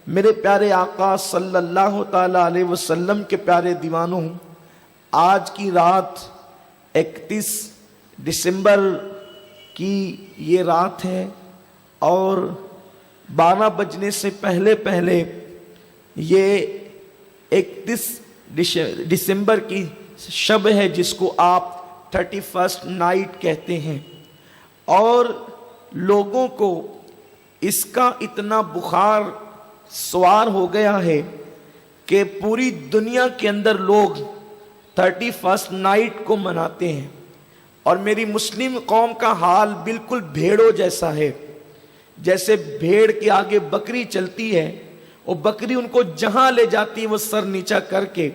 میرے پیارے آقا صلی اللہ تعالی علیہ وسلم کے پیارے دیوانوں، آج کی رات 31 دسمبر کی یہ رات ہے اور 12 بجنے سے پہلے یہ 31 دسمبر کی شب ہے جس کو آپ 31st نائٹ کہتے ہیں، اور لوگوں کو اس کا اتنا بخار سوار ہو گیا ہے کہ پوری دنیا کے اندر لوگ 31st نائٹ کو مناتے ہیں، اور میری مسلم قوم کا حال بالکل بھیڑوں جیسا ہے۔ جیسے بھیڑ کے آگے بکری چلتی ہے، وہ بکری ان کو جہاں لے جاتی ہے وہ سر نیچا کر کے،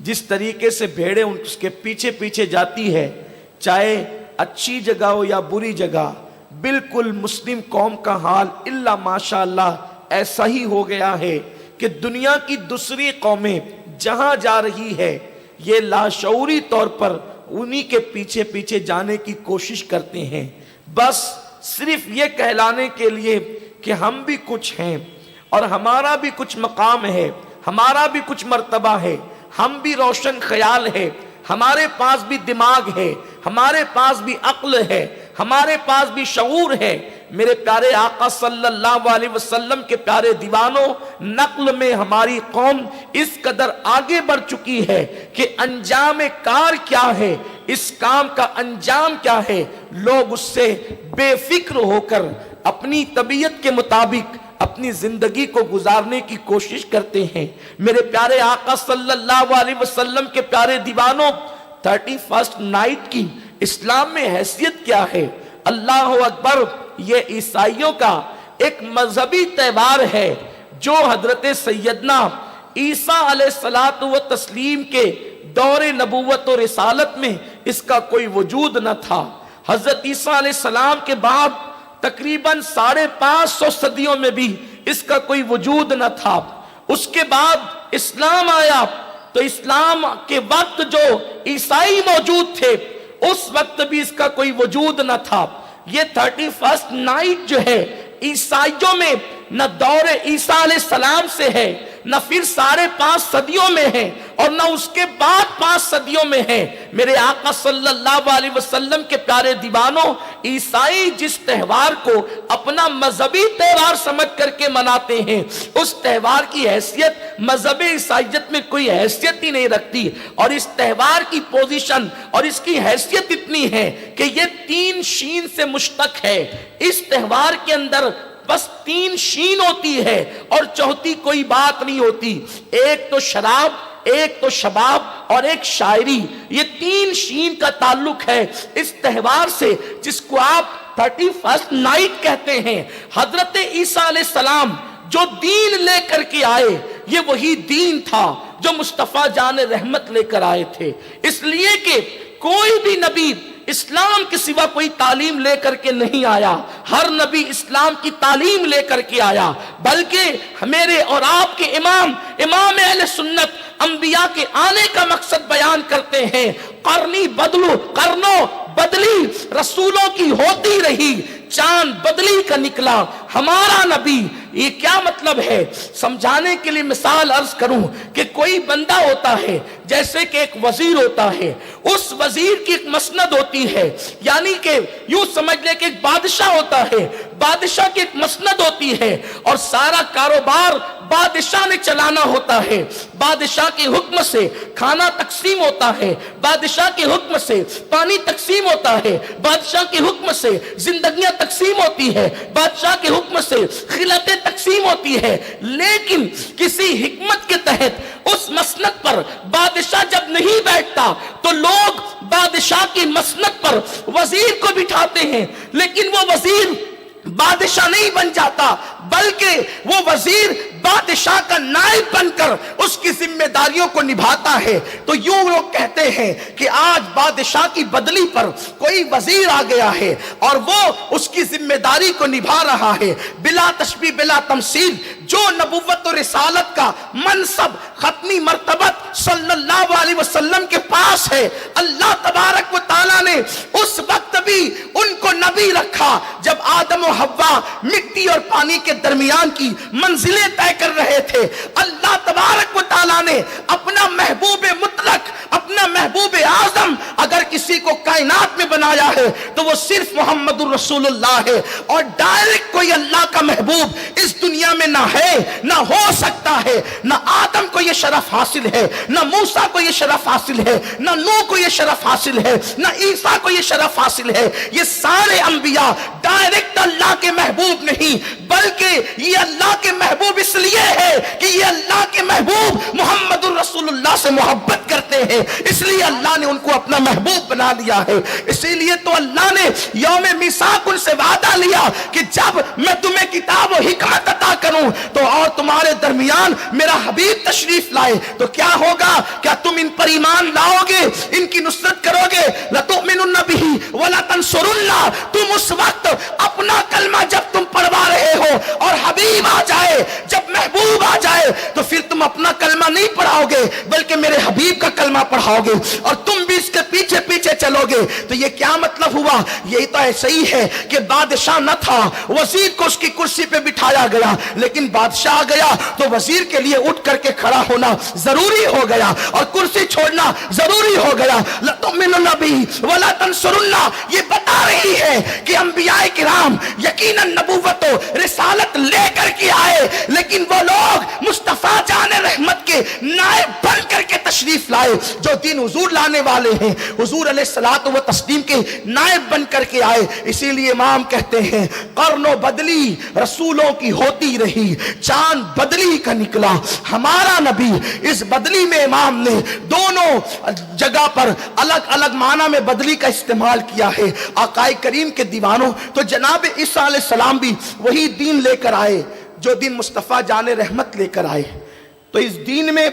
جس طریقے سے بھیڑیں اس کے پیچھے پیچھے جاتی ہے، چاہے اچھی جگہ ہو یا بری جگہ، بالکل مسلم قوم کا حال الا ماشاء اللہ ایسا ہی ہو گیا ہے کہ دنیا کی دوسری قومیں جہاں جا رہی ہے یہ لاشعوری طور پر انہی کے پیچھے پیچھے جانے کی کوشش کرتے ہیں، بس صرف یہ کہلانے کے لیے کہ ہم بھی کچھ ہیں اور ہمارا بھی کچھ مقام ہے، ہمارا بھی کچھ مرتبہ ہے، ہم بھی روشن خیال ہے، ہمارے پاس بھی دماغ ہے، ہمارے پاس بھی عقل ہے، ہمارے پاس بھی شعور ہے۔ میرے پیارے آقا صلی اللہ علیہ وسلم کے پیارے دیوانوں، نقل میں ہماری قوم اس قدر آگے بڑھ چکی ہے کہ انجام کار کیا ہے، اس کام کا انجام کیا ہے، لوگ اس سے بے فکر ہو کر اپنی طبیعت کے مطابق اپنی زندگی کو گزارنے کی کوشش کرتے ہیں۔ میرے پیارے آقا صلی اللہ علیہ وسلم کے پیارے دیوانوں، 31st نائٹ کی اسلام میں حیثیت کیا ہے؟ اللہ اکبر! یہ عیسائیوں کا ایک مذہبی تہوار ہے جو حضرت سیدنا عیسیٰ علیہ الصلوۃ والتسلیم کے دور نبوت و رسالت میں اس کا کوئی وجود نہ تھا۔ حضرت عیسیٰ علیہ السلام کے بعد تقریباً 550 صدیوں میں بھی اس کا کوئی وجود نہ تھا۔ اس کے بعد اسلام آیا تو اسلام کے وقت جو عیسائی موجود تھے اس وقت بھی اس کا کوئی وجود نہ تھا۔ یہ 31st نائٹ جو ہے عیسائیوں میں نہ دور عیسیٰ علیہ السلام سے ہے، نہ پھر 5.5 صدیوں میں ہے، اور نہ اس کے بعد 5 صدیوں میں ہے۔ میرے آقا صلی اللہ علیہ وسلم کے پیارے دیوانوں، عیسائی جس تہوار کو اپنا مذہبی تہوار سمجھ کر کے مناتے ہیں، اس تہوار کی حیثیت مذہب عیسائیت میں کوئی حیثیت ہی نہیں رکھتی، اور اس تہوار کی پوزیشن اور اس کی حیثیت اتنی ہے کہ یہ 3 شین سے مشتق ہے۔ اس تہوار کے اندر بس 3 شین ہوتی ہے اور چوتھی کوئی بات نہیں ہوتی۔ ایک تو شراب، ایک تو شباب اور ایک شاعری، یہ 3 شین کا تعلق ہے اس تہوار سے جس کو آپ 31st نائٹ کہتے ہیں۔ حضرت عیسیٰ علیہ السلام جو دین لے کر کے آئے یہ وہی دین تھا جو مصطفیٰ جان رحمت لے کر آئے تھے، اس لیے کہ کوئی بھی نبی اسلام کے سوا کوئی تعلیم لے کر کے نہیں آیا، ہر نبی اسلام کی تعلیم لے کر کے آیا، بلکہ میرے اور آپ کے امام اہل سنت انبیاء کے آنے کا مقصد بیان کرتے ہیں۔ قرنوں بدلی رسولوں کی ہوتی رہی، چاند بدلی کا نکلا ہمارا نبی۔ یہ کیا مطلب ہے؟ سمجھانے کے لیے مثال عرض کروں کہ کوئی بندہ ہوتا ہے، جیسے کہ ایک وزیر ہوتا ہے، اس وزیر کی ایک مسند ہوتی ہے، یعنی کہ یوں سمجھ لے کہ ایک بادشاہ ہوتا ہے، بادشاہ کی ایک مسند ہوتی ہے، اور سارا کاروبار بادشاہ نے چلانا ہوتا ہے۔ بادشاہ کے حکم سے کھانا تقسیم ہوتا ہے، بادشاہ کے حکم سے پانی تقسیم ہوتا ہے، بادشاہ کے حکم سے زندگیاں تقسیم ہوتی ہے، بادشاہ کے حکم سے خلعتیں تقسیم ہوتی ہے، لیکن کسی حکمت کے تحت اس مسند پر بادشاہ جب نہیں بیٹھتا تو لوگ بادشاہ کی مسند پر وزیر کو بٹھاتے ہیں، لیکن وہ وزیر بادشاہ نہیں بن جاتا، بلکہ وہ وزیر بادشاہ کا نائب بن کر اس کی ذمہ داریوں کو نبھاتا ہے۔ تو یوں لوگ کہتے ہیں کہ آج بادشاہ کی بدلی پر کوئی وزیر آ گیا ہے اور وہ اس کی ذمہ داری کو نبھا رہا ہے، بلا تشبیہ بلا تمثیل۔ جو نبوت و رسالت کا منصب ختمی مرتبت صلی اللہ علیہ وسلم کے پاس ہے، اللہ تبارک و تعالیٰ نے اس وقت بھی ان کو نبی رکھا جب آدم و حوا مٹی اور پانی کے درمیان کی منزلیں طے کر رہے تھے، اللہ تبارک و تعالیٰ نے اپنا محبوب مطلق، اپنا محبوب اعظم اگر کسی کو کائنات میں بنایا ہے تو وہ صرف محمد الرسول اللہ ہے، اور ڈائریکٹ کوئی اللہ کا محبوب اس دنیا میں نہ ہے، نہ ہو سکتا ہے۔ نہ آدم کو یہ شرف حاصل ہے، نہ موسیٰ کو یہ شرف حاصل ہے، نہ نوح کو یہ شرف حاصل ہے، نہ عیسیٰ کو یہ شرف حاصل ہے۔ یہ سارے انبیاء ڈائریکٹ اللہ کے محبوب نہیں، بلکہ یہ اللہ کے محبوب اس لیے ہے کہ یہ اللہ کے محبوب محمد الرسول اللہ سے محبت کرتے ہیں، اس لیے اللہ نے ان کو اپنا محبوب بنا لیا ہے۔ اسی لیے تو اللہ نے یوم میثاق ان سے وعدہ لیا کہ جب میں تمہیں کتاب و حکمت عطا کروں تو اور تمہارے درمیان میرا حبیب تشریف لائے تو کیا ہوگا؟ کیا تم ان پر ایمان لاؤ گے، ان کی نصرت کرو گے؟ لَتُؤْمِنُنَّ بِهِ وَلَتَنْصُرُنَّ۔ تم اس وقت اپنا کلمہ جب تم پڑھوا رہے ہو اور حبیب آ جائے، جب محبوب آ جائے تو پھر تم اپنا کلمہ نہیں پڑھاؤ گے بلکہ میرے حبیب کا کلمہ پڑھاؤ گے، اور تم بھی اس کے پیچھے پیچھے چلو گے۔ تو یہ کیا مطلب ہوا؟ یہی تو ایسا ہی ہے کہ بادشاہ نہ تھا، وزیر کو اس کی کرسی پہ بٹھایا گیا، لیکن بادشاہ گیا تو وزیر کے لیے اٹھ کر کے کھڑا ہونا ضروری ہو گیا اور کرسی چھوڑنا ضروری ہو گیا۔ لَتُؤْمِنُنَّ بِهِ وَلَتَنْصُرُنَّ یہ بتا رہی ہے کہ انبیاء کرام یقیناً نبوت و رسالت لے کر کے آئے، لیکن وہ لوگ مصطفیٰ جان رحمت کے نائب بن کر کے تشریف لائے۔ جو دین حضور لانے والے ہیں حضور علیہ الصلوۃ و تسلیم کے نائب بن کر کے آئے۔ اسی لیے امام کہتے ہیں قرن و بدلی رسولوں کی ہوتی رہی، چاند بدلی کا نکلا ہمارا نبی۔ اس بدلی میں امام نے دونوں جگہ پر الگ الگ معنی میں بدلی کا استعمال کیا ہے۔ آقا کریم کے دیوانوں تو جناب عیسیٰ علیہ السلام بھی وہی دین لے کر آئے جو دین مصطفیٰ جان رحمت لے کر آئے۔ تو اس دین میں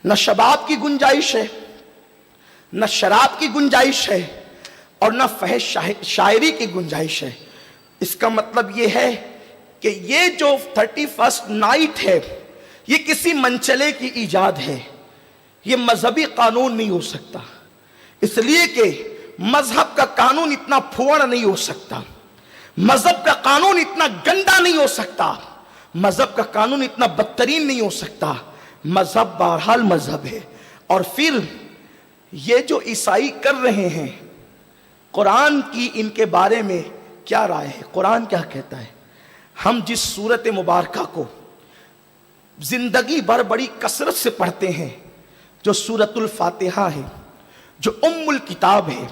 نہ شباب کی گنجائش ہے، نہ شراب کی گنجائش ہے، اور نہ فحش شاعری کی گنجائش ہے۔ اس کا مطلب یہ ہے کہ یہ جو 31 نائٹ ہے یہ کسی منچلے کی ایجاد ہے، یہ مذہبی قانون نہیں ہو سکتا، اس لیے کہ مذہب کا قانون اتنا پھوڑ نہیں ہو سکتا، مذہب کا قانون اتنا گندا نہیں ہو سکتا، مذہب کا قانون اتنا بدترین نہیں ہو سکتا۔ مذہب بہرحال مذہب ہے۔ اور پھر یہ جو عیسائی کر رہے ہیں، قرآن کی ان کے بارے میں کیا رائے ہے؟ قرآن کیا کہتا ہے؟ ہم جس سورت مبارکہ کو زندگی بھر بڑی کثرت سے پڑھتے ہیں، جو سورت الفاتحہ ہے، جو ام الکتاب ہے،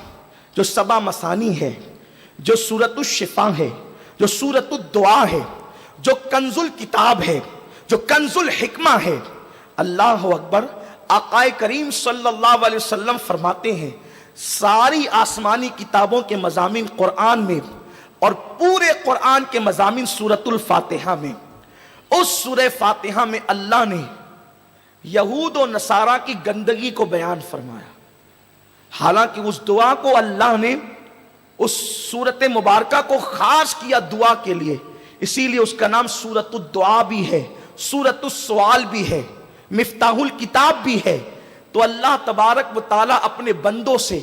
جو 7 مثانی ہے، جو سورت الشفا ہے، جو سورت الدعا ہے، جو کنز الکتاب ہے، جو کنز الحکمہ ہے، اللہ اکبر۔ آقا کریم صلی اللہ علیہ وسلم فرماتے ہیں ساری آسمانی کتابوں کے مضامین قرآن میں اور پورے قرآن کے مضامین سورت الفاتحہ میں۔ اس سورہ فاتحہ میں اللہ نے یہود و نصارہ کی گندگی کو بیان فرمایا، حالانکہ اس دعا کو اللہ نے اس سورت مبارکہ کو خاص کیا دعا کے لیے، اسی لیے اس کا نام سورت الدعا بھی ہے، سورت السوال بھی ہے، مفتاح الکتاب بھی ہے۔ تو اللہ تبارک و تعالیٰ اپنے بندوں سے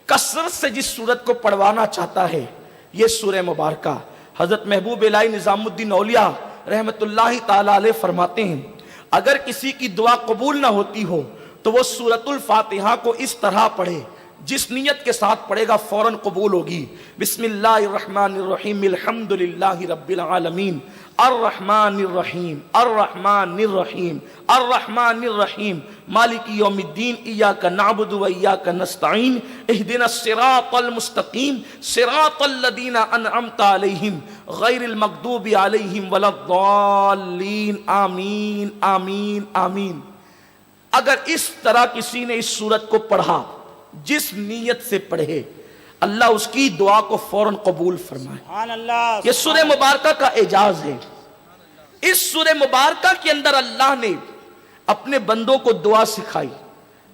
کثرت سے جس سورت کو پڑھوانا چاہتا ہے یہ سورہ مبارکہ۔ حضرت محبوب الہی نظام الدین اولیاء رحمت اللہ تعالیٰ علیہ فرماتے ہیں اگر کسی کی دعا قبول نہ ہوتی ہو تو وہ سورت الفاتحہ کو اس طرح پڑھے، جس نیت کے ساتھ پڑھے گا فوراً قبول ہوگی۔ بسم اللہ الرحمن الرحیم الحمدللہ رب العالمین الرحمن الرحیم الرحمن الرحیم الرحمن الرحیم مالک یوم الدین ایاک نعبد و ایاک نستعین اہدنا الصراط المستقیم صراط الذین انعمت علیہم غیر المغضوب علیہم ولا الضالین آمین آمین آمین۔ اگر اس طرح کسی نے اس سورت کو پڑھا جس نیت سے پڑھے اللہ اس کی دعا کو فوراً قبول فرمائے۔ یہ سورہ مبارکہ کا اعجاز ہے۔ اس سورہ مبارکہ کے اندر اللہ نے اپنے بندوں کو دعا سکھائی۔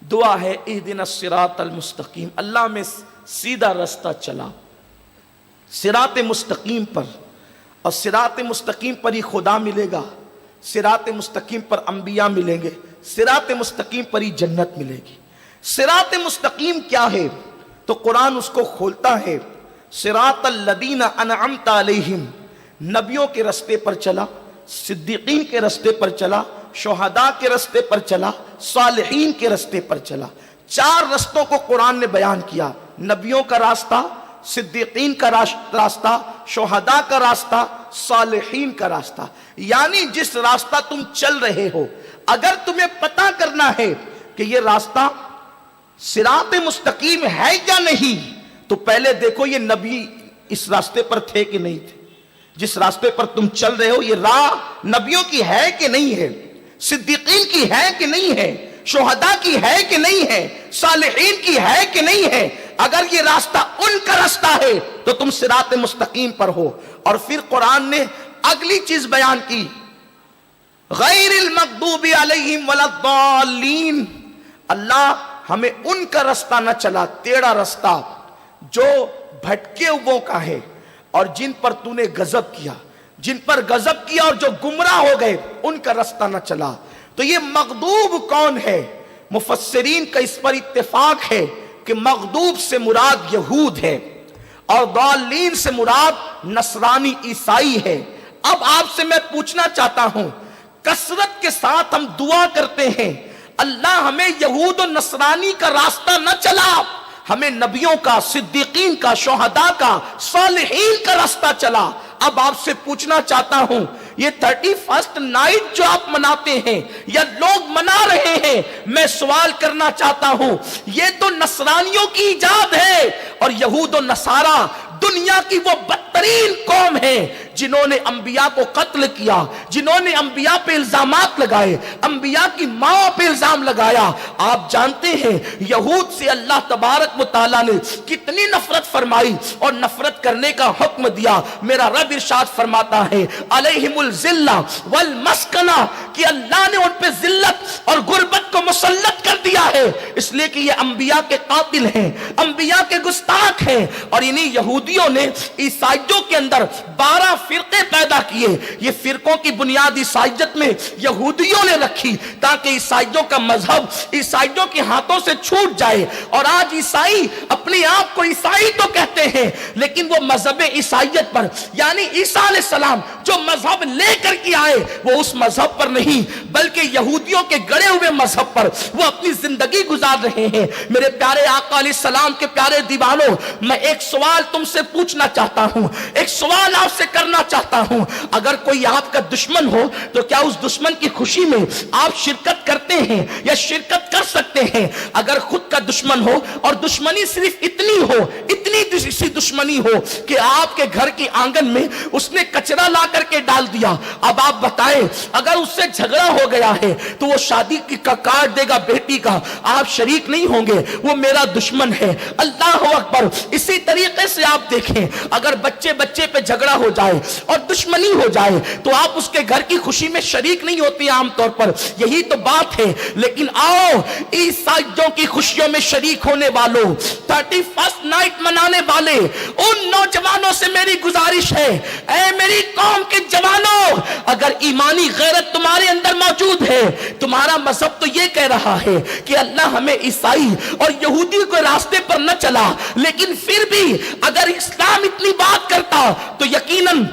دعا ہے اہدنا الصراط المستقیم، اللہ میں سیدھا رستہ چلا صراط مستقیم پر، اور صراط مستقیم پر ہی خدا ملے گا، صراط مستقیم پر انبیاء ملیں گے، صراط مستقیم پر ہی جنت ملے گی۔ صراط مستقیم کیا ہے تو قرآن اس کو کھولتا ہے صراط الذین انعمت علیہم، نبیوں کے رستے پر چلا، صدیقین کے رستے پر چلا، شہداء کے رستے پر چلا، صالحین کے رستے پر چلا۔ 4 رستوں کو قرآن نے بیان کیا، نبیوں کا راستہ، صدیقین کا راستہ، شہداء کا راستہ، صالحین کا راستہ۔ یعنی جس راستہ تم چل رہے ہو، اگر تمہیں پتہ کرنا ہے کہ یہ راستہ صراط مستقیم ہے یا نہیں، تو پہلے دیکھو یہ نبی اس راستے پر تھے کہ نہیں تھے۔ جس راستے پر تم چل رہے ہو، یہ راہ نبیوں کی ہے کہ نہیں ہے، صدیقین کی ہے کہ نہیں ہے، شہداء کی ہے کہ نہیں ہے، صالحین کی ہے کہ نہیں ہے۔ اگر یہ راستہ ان کا راستہ ہے تو تم صراط مستقیم پر ہو۔ اور پھر قرآن نے اگلی چیز بیان کی، غیر المغضوب علیہم ولا الضالین، اللہ ہمیں ان کا راستہ نہ چلا، ٹیڑھا راستہ جو بھٹکے ہوئوں کا ہے اور جن پر تو نے غضب کیا، جن پر غضب کیا اور جو گمراہ ہو گئے، ان کا راستہ نہ چلا۔ تو یہ مغضوب کون ہے؟ مفسرین کا اس پر اتفاق ہے کہ مغضوب سے مراد یہود ہے اور ضالین سے مراد نصرانی عیسائی ہے۔ اب آپ سے میں پوچھنا چاہتا ہوں، کثرت کے ساتھ ہم دعا کرتے ہیں اللہ ہمیں یہود و نصرانی کا راستہ نہ چلا، ہمیں نبیوں کا، صدیقین کا، شہداء کا، صالحین کا راستہ چلا۔ اب آپ سے پوچھنا چاہتا ہوں، یہ 31 نائٹ جو آپ مناتے ہیں یا لوگ منا رہے ہیں، میں سوال کرنا چاہتا ہوں، یہ تو نصرانیوں کی ایجاد ہے، اور یہود و نصارہ دنیا کی وہ بدترین قوم ہے جنہوں نے انبیاء کو قتل کیا، جنہوں نے انبیاء پہ الزامات لگائے، انبیاء کی ماں پہ الزام لگایا۔ آپ جانتے ہیں یہود سے اللہ تبارک و تعالیٰ نے کتنی نفرت فرمائی اور نفرت کرنے کا حکم دیا۔ میرا رب ارشاد فرماتا ہے علیہم الذلہ والمسکنہ، کہ اللہ نے ان پہ ذلت اور غربت کو مسلط کر دیا ہے، اس لیے کہ یہ انبیاء کے قاتل ہیں، انبیاء کے گستاخ ہیں۔ اور انہی یہودیوں نے عیسائیوں کے اندر 12 فرقے پیدا کیے۔ یہ فرقوں کی بنیاد عیسائیت میں یہودیوں نے رکھی تاکہ عیسائیوں کا مذہب عیسائیوں کے ہاتھوں سے چھوٹ جائے۔ اور آج عیسائی اپنے آپ کو عیسائی تو کہتے ہیں، لیکن وہ مذہب عیسائیت پر، یعنی عیسیٰ علیہ السلام جو مذہب لے کر کے آئے، وہ اس مذہب پر نہیں بلکہ یہودیوں کے گڑے ہوئے مذہب پر وہ اپنی زندگی گزار رہے ہیں۔ میرے پیارے آقا علیہ السلام کے پیارے دیوانوں، میں ایک سوال تم سے پوچھنا چاہتا ہوں، ایک سوال آپ سے کرنا چاہتا ہوں، اگر کوئی آپ کا دشمن ہو تو کیا اس دشمن کی خوشی میں آپ شرکت کرتے ہیں یا شرکت کر سکتے ہیں؟ اگر خود کا دشمن ہو اور دشمنی صرف اتنی ہو، اتنی سی دشمنی ہو کہ آپ کے گھر کی آنگن میں اس نے کچرا لا کر کے ڈال دیا، اب آپ بتائیں اگر اس سے جھگڑا ہو گیا ہے تو وہ شادی کا کارڈ دے گا بیٹی کا، آپ شریک نہیں ہوں گے، وہ میرا دشمن ہے۔ اللہ اکبر۔ اسی طریقے سے آپ دیکھیں، اگر بچے پہ جھگڑا ہو جائے اور دشمنی ہو جائے تو آپ اس کے گھر کی خوشی میں شریک نہیں ہوتے عام طور پر، یہی تو بات ہے۔ لیکن آؤ عیسائیوں کی خوشیوں میں شریک ہونے والوں، 31 نائٹ منانے والے ان نوجوانوں سے میری گزارش ہے، اے میری قوم کے جوانوں، اگر ایمانی غیرت تمہارے اندر موجود ہے، تمہارا مذہب تو یہ کہہ رہا ہے کہ اللہ ہمیں عیسائی اور یہودی کو راستے پر نہ چلا، لیکن پھر بھی اگر اسلام اتنی بات کرتا تو یقیناً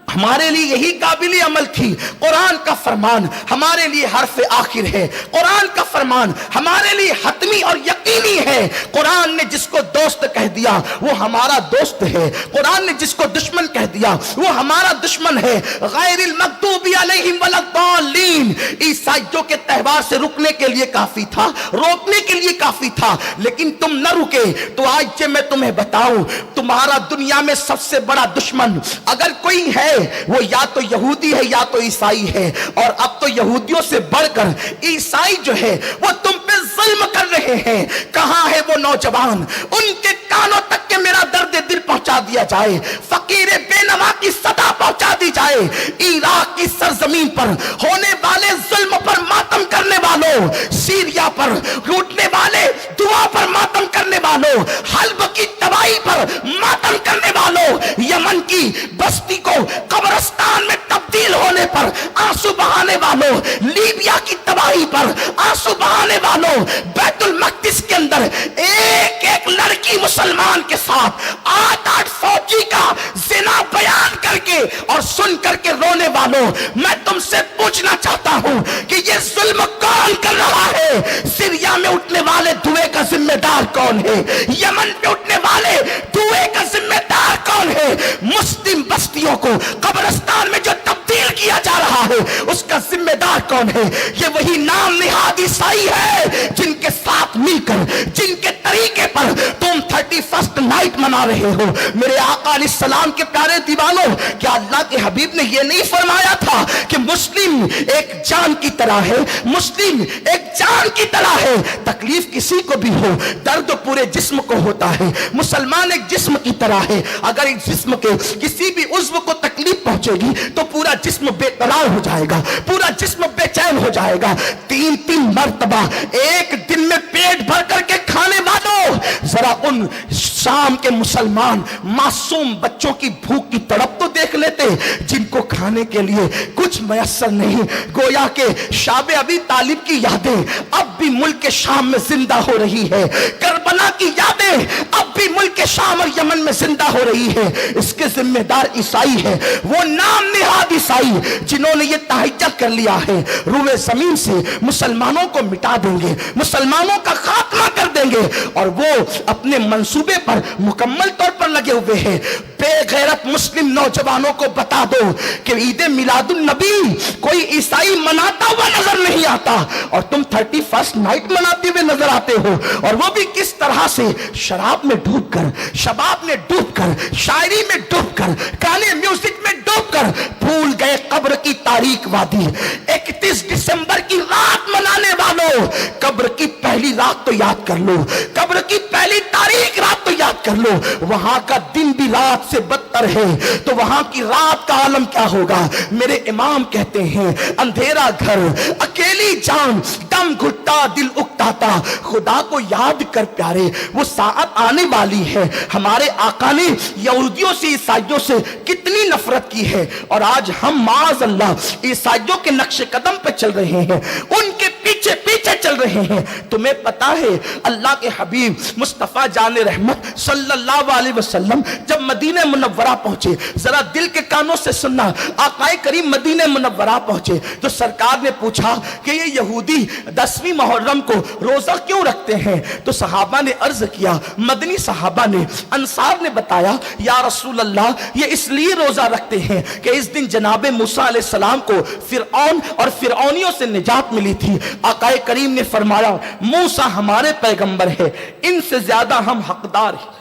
ہمارے لیے یہی قابل عمل تھی۔ قرآن کا فرمان ہمارے لیے حرف آخر ہے، قرآن کا فرمان ہمارے لیے حتمی اور یقینی ہے۔ قرآن نے جس کو دوست کہہ دیا وہ ہمارا دوست ہے، قرآن نے جس کو دشمن کہہ دیا وہ ہمارا دشمن ہے۔ غیر المغضوب علیہم ولا الضالین، عیسائیوں کے تہوار سے رکنے کے لیے کافی تھا، روکنے کے لیے کافی تھا، لیکن تم نہ رکے۔ تو آج میں تمہیں بتاؤں، تمہارا دنیا میں سب سے بڑا دشمن اگر کوئی ہے وہ یا تو یہودی ہے یا تو عیسائی ہے، اور اب تو یہودیوں سے بڑھ کر عیسائی جو ہے وہ تم پہ ظلم کر رہے ہیں۔ کہاں ہے وہ نوجوان؟ ان کے کانوں تک کہ میرا درد دل پہنچا دیا جائے، فقیر بے نوا کی صدا پہنچا دی جائے۔ عراق کی سرزمین پر ہونے والے ظلم پر ماتم کرنے والوں، سیریا پر لوٹنے والے دعا پر ماتم کرنے والوں، حلب کی تباہی پر ماتم کرنے والوں، یمن کی بستی کو قبرستان میں تبدیل ہونے پر آنسو بہانے والوں، لیبیا کی تباہی پر آنسو بہانے والوں، بیت المقدس کے اندر ایک ایک لڑکی مسلمان کے ساتھ 8 فوجی کا زنا بیان کر کے اور سن کر کے رونے والوں، میں تم سے پوچھنا چاہتا ہوں کہ یہ ظلم کون کر رہا ہے؟ سیریا میں اٹھنے والے دھوئے کا ذمہ دار کون ہے؟ یمن پہ اٹھنے والے دھوئے کا ذمہ دار کون ہے؟ مسلم بستیوں کو قبرستان میں جو تبدیل کیا جا رہا ہے اس کا ذمہ دار کون ہے؟ یہ وہی نام نہاد عیسائی ہے جن کے ساتھ مل کر، جن کے طریقے پر تم 31 نائٹ منا رہے ہو۔ میرے آقا علیہ السلام کے پیارے دیوانوں، کیا اللہ کے حبیب نے یہ نہیں فرمایا تھا کہ مسلم ایک جان کی طرح ہے؟ مسلم ایک جان کی طرح ہے، تکلیف کسی کو بھی ہو، درد پورے جسم کو ہوتا ہے۔ مسلمان ایک جسم کی طرح ہے، اگر ایک جسم کے کسی بھی عضو کو تکلیف پہنچے گی تو پورا جسم بے قرار ہو جائے گا، پورا جسم بے چین ہو جائے گا۔ 3 مرتبہ ایک دن میں پیٹ بھر کر کے کھانے والوں، ذرا ان شام کے مسلمان معصوم بچوں کی بھوک کی تڑپ تو دیکھ لیتے جن کو کھانے کے لیے کچھ میسر نہیں۔ گویا کہ شاب ابی طالب کی یادیں اب بھی ملک شام میں زندہ ہو رہی ہے، کربلا کی یادیں اب بھی ملک شام اور یمن میں زندہ ہو رہی ہے۔ اس کے ذمہ دار عیسائی ہے، وہ نام نہاد عیسائی جنہوں نے یہ تہیہ کر لیا ہے روئے زمین سے مسلمانوں کو مٹا دیں گے، مسلمانوں کا خاتمہ کر دیں گے، اور وہ اپنے منصوبے پر مکمل طور پر لگے ہوئے ہیں۔ بے غیرت مسلم نوجوانوں کو بتا دو کہ عید میلاد النبی کوئی عیسائی مناتا ہوا نظر نہیں آتا، اور تم 31 نائٹ مناتے ہوئے نظر آتے ہو، اور وہ بھی کس طرح سے؟ شراب میں ڈوب کر، شباب میں ڈوب کر، شاعری میں ڈوب کر، گانے میوزک میں ڈوب کر بھول گئے قبر کی تاریک وادی۔ 31 دسمبر کی رات منانے والوں، قبر کی پہلی رات تو یاد کر لو، قبر کی پہلی تاریخ رات تو یاد کر لو۔ وہاں کا دن بھی رات سے بدتر ہے تو وہاں کی رات کا عالم کیا ہوگا؟ میرے امام کہتے ہیں اندھیرا گھر، اکیلی جان، دم گھٹتا دل اکتاتا، خدا کو یاد کر پیارے، وہ ساعت آنے والی ہے۔ ہمارے آقا نے یہودیوں سے، عیسائیوں سے کتنی نفرت کی ہے، اور آج ہم معاذ اللہ عیسائیوں کے نقش قدم پہ چل رہے ہیں، ان کے پیچھے پیچھے چل رہے ہیں۔ تمہیں پتا ہے اللہ کے حبیب مصطفیٰ جان رحمت صلی اللہ علیہ وسلم جب مدینہ منورہ پہنچے، ذرا دل کے کانوں سے سننا، آقا کریم مدینہ منورہ پہنچے تو سرکار نے پوچھا کہ یہ یہودی 10ویں محرم کو روزہ کیوں رکھتے ہیں؟ تو صحابہ نے عرض کیا، مدنی صحابہ نے، انصار نے بتایا، یا رسول اللہ یہ اس لیے روزہ رکھتے ہیں کہ اس دن جناب موسیٰ علیہ السلام کو فرعون اور فرعونیوں سے نجات ملی تھی۔ آقا کریم نے فرمایا موسیٰ ہمارے پیغمبر ہے، ان سے زیادہ ہم حقدار ہیں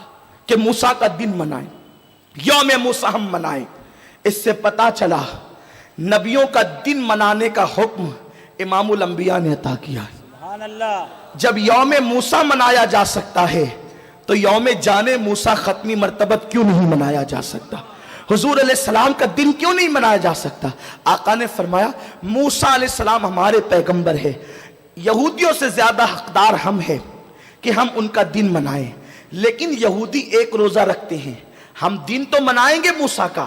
کہ موسیٰ کا دن منائیں، یوم موسیٰ ہم منائیں۔ اس سے پتا چلا نبیوں کا دن منانے کا حکم امام الانبیاء نے عطا کیا۔ سبحان اللہ۔ جب یوم موسیٰ منایا جا سکتا ہے تو یوم جان موسیٰ ختمی مرتبت کیوں نہیں منایا جا سکتا؟ حضور علیہ السلام کا دن کیوں نہیں منایا جا سکتا؟ آقا نے فرمایا موسیٰ علیہ السلام ہمارے پیغمبر ہے، یہودیوں سے زیادہ حقدار ہم ہیں کہ ہم ان کا دن منائیں، لیکن یہودی ایک روزہ رکھتے ہیں، ہم دن تو منائیں گے موسیٰ کا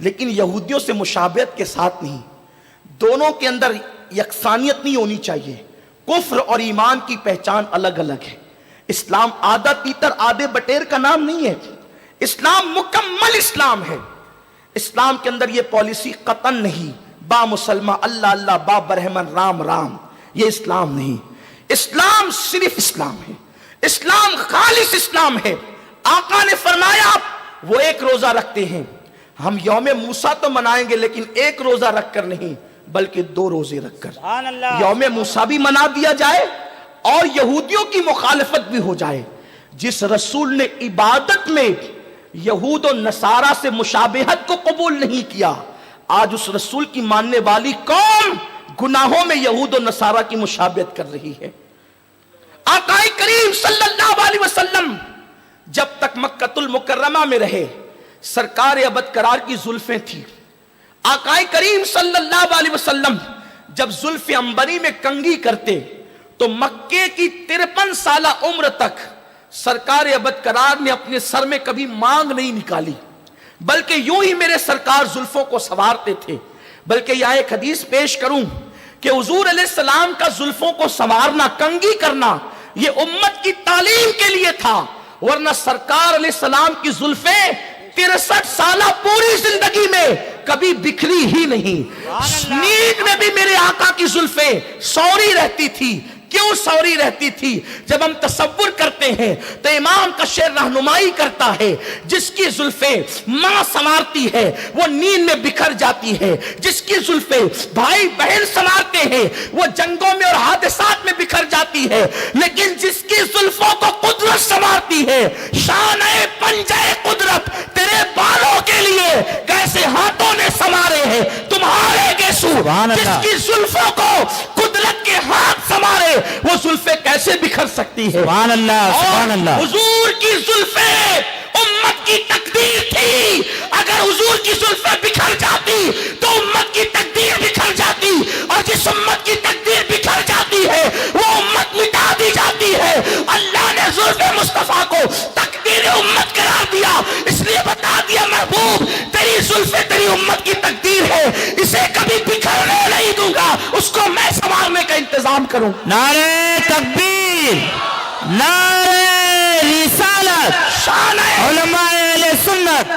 لیکن یہودیوں سے مشابہت کے ساتھ نہیں، دونوں کے اندر یکسانیت نہیں ہونی چاہیے، کفر اور ایمان کی پہچان الگ الگ ہے۔ اسلام آدھا تیتر آدھے بٹیر کا نام نہیں ہے، اسلام مکمل اسلام ہے۔ اسلام کے اندر یہ پالیسی قطعاً نہیں با مسلمہ اللہ اللہ با برہمن رام رام، یہ اسلام نہیں۔ اسلام صرف اسلام ہے، اسلام خالص اسلام ہے۔ آقا نے فرمایا وہ ایک روزہ رکھتے ہیں، ہم یوم موسیٰ تو منائیں گے لیکن ایک روزہ رکھ کر نہیں بلکہ 2 روزے رکھ کر۔ سبحان اللہ۔ یوم موسیٰ بھی منا دیا جائے اور یہودیوں کی مخالفت بھی ہو جائے۔ جس رسول نے عبادت میں یہود و نصارہ سے مشابہت کو قبول نہیں کیا، آج اس رسول کی ماننے والی قوم گناہوں میں یہود و نصارہ کی مشابہت کر رہی ہے۔ آقا کریم صلی اللہ علیہ وسلم جب تک مکہ المکرمہ میں رہے، سرکار ابد قرار کی زلفیں تھی۔ آقا کریم صلی اللہ علیہ وسلم جب زلف عنبری میں کنگھی کرتے تو مکے کی 53 سالہ عمر تک سرکار ابد قرار نے اپنے سر میں کبھی مانگ نہیں نکالی، بلکہ یوں ہی میرے سرکار زلفوں کو سنوارتے تھے۔ بلکہ یہ ایک حدیث پیش کروں کہ حضور علیہ السلام کا زلفوں کو سنوارنا، کنگھی کرنا یہ امت کی تعلیم کے لیے تھا، ورنہ سرکار علیہ السلام کی زلفیں 63 سالہ پوری زندگی میں کبھی بکھری ہی نہیں۔ نیند میں بھی میرے آقا کی زلفیں سوری رہتی تھی۔ کیوں سوری رہتی تھی؟ جب ہم تصور کرتے ہیں تو امام کا شعر رہنمائی کرتا ہے، جس کی زلفیں ماں سنوارتی ہے وہ نیند میں بکھر جاتی ہے، جس کی زلفیں بھائی بہن سنوارتے ہیں وہ جنگوں میں اور حادثات میں بکھر جاتی ہے، لیکن جس کی زلفوں کو قدرت سنوارتی ہے، شان پنجہ قدرت تیرے بالوں کے لیے کیسے ہاتھوں نے سنوارے ہیں تمہارے گیسو، جس کی زلفوں کو قدرت کے ہاتھ سنوارے وہ زلفیں کیسے بکھر سکتی ہے؟ سبحان اللہ، سبحان اللہ۔ حضور کی زلفیں امت کی تقدیر تھی، اگر حضور کی زلفیں بکھر جاتی تو امت کی تقدیر بکھر جاتی، اور جس امت کی تقدیر بکھر جاتی ہے وہ امت مٹا دی جاتی ہے۔ اللہ نے زلف مصطفیٰ کو تقدیر امت قرار دیا، اس لیے بتا دیا محبوب تیری زلفیں تیری امت کی تقدیر ہے، اسے کبھی بکھرنے نہیں دوں گا، اس کو میں سنوارنے کا انتظام کروں۔ نعرہ تکبیر، نعرہ رسالت، شان علماء اہل سنت،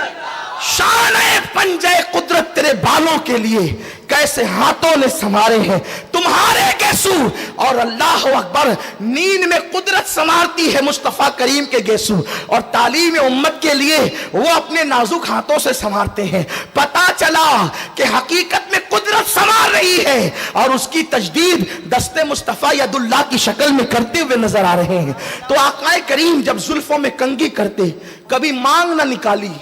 شان پنجہ قدرت تیرے بالوں کے لیے کیسے ہاتھوں نے سنوارے ہیں تمہارے گیسو، اور اللہ اکبر نیند میں قدرت سنوارتی ہے مصطفیٰ کریم کے گیسو، اور تعلیم امت کے لیے وہ اپنے نازک ہاتھوں سے سنوارتے ہیں۔ پتا چلا کہ حقیقت میں قدرت سنوار رہی ہے، اور اس کی تجدید دست مصطفیٰ ید اللہ کی شکل میں کرتے ہوئے نظر آ رہے ہیں۔ تو آقا کریم جب زلفوں میں کنگھی کرتے، کبھی مانگ نہ نکالی،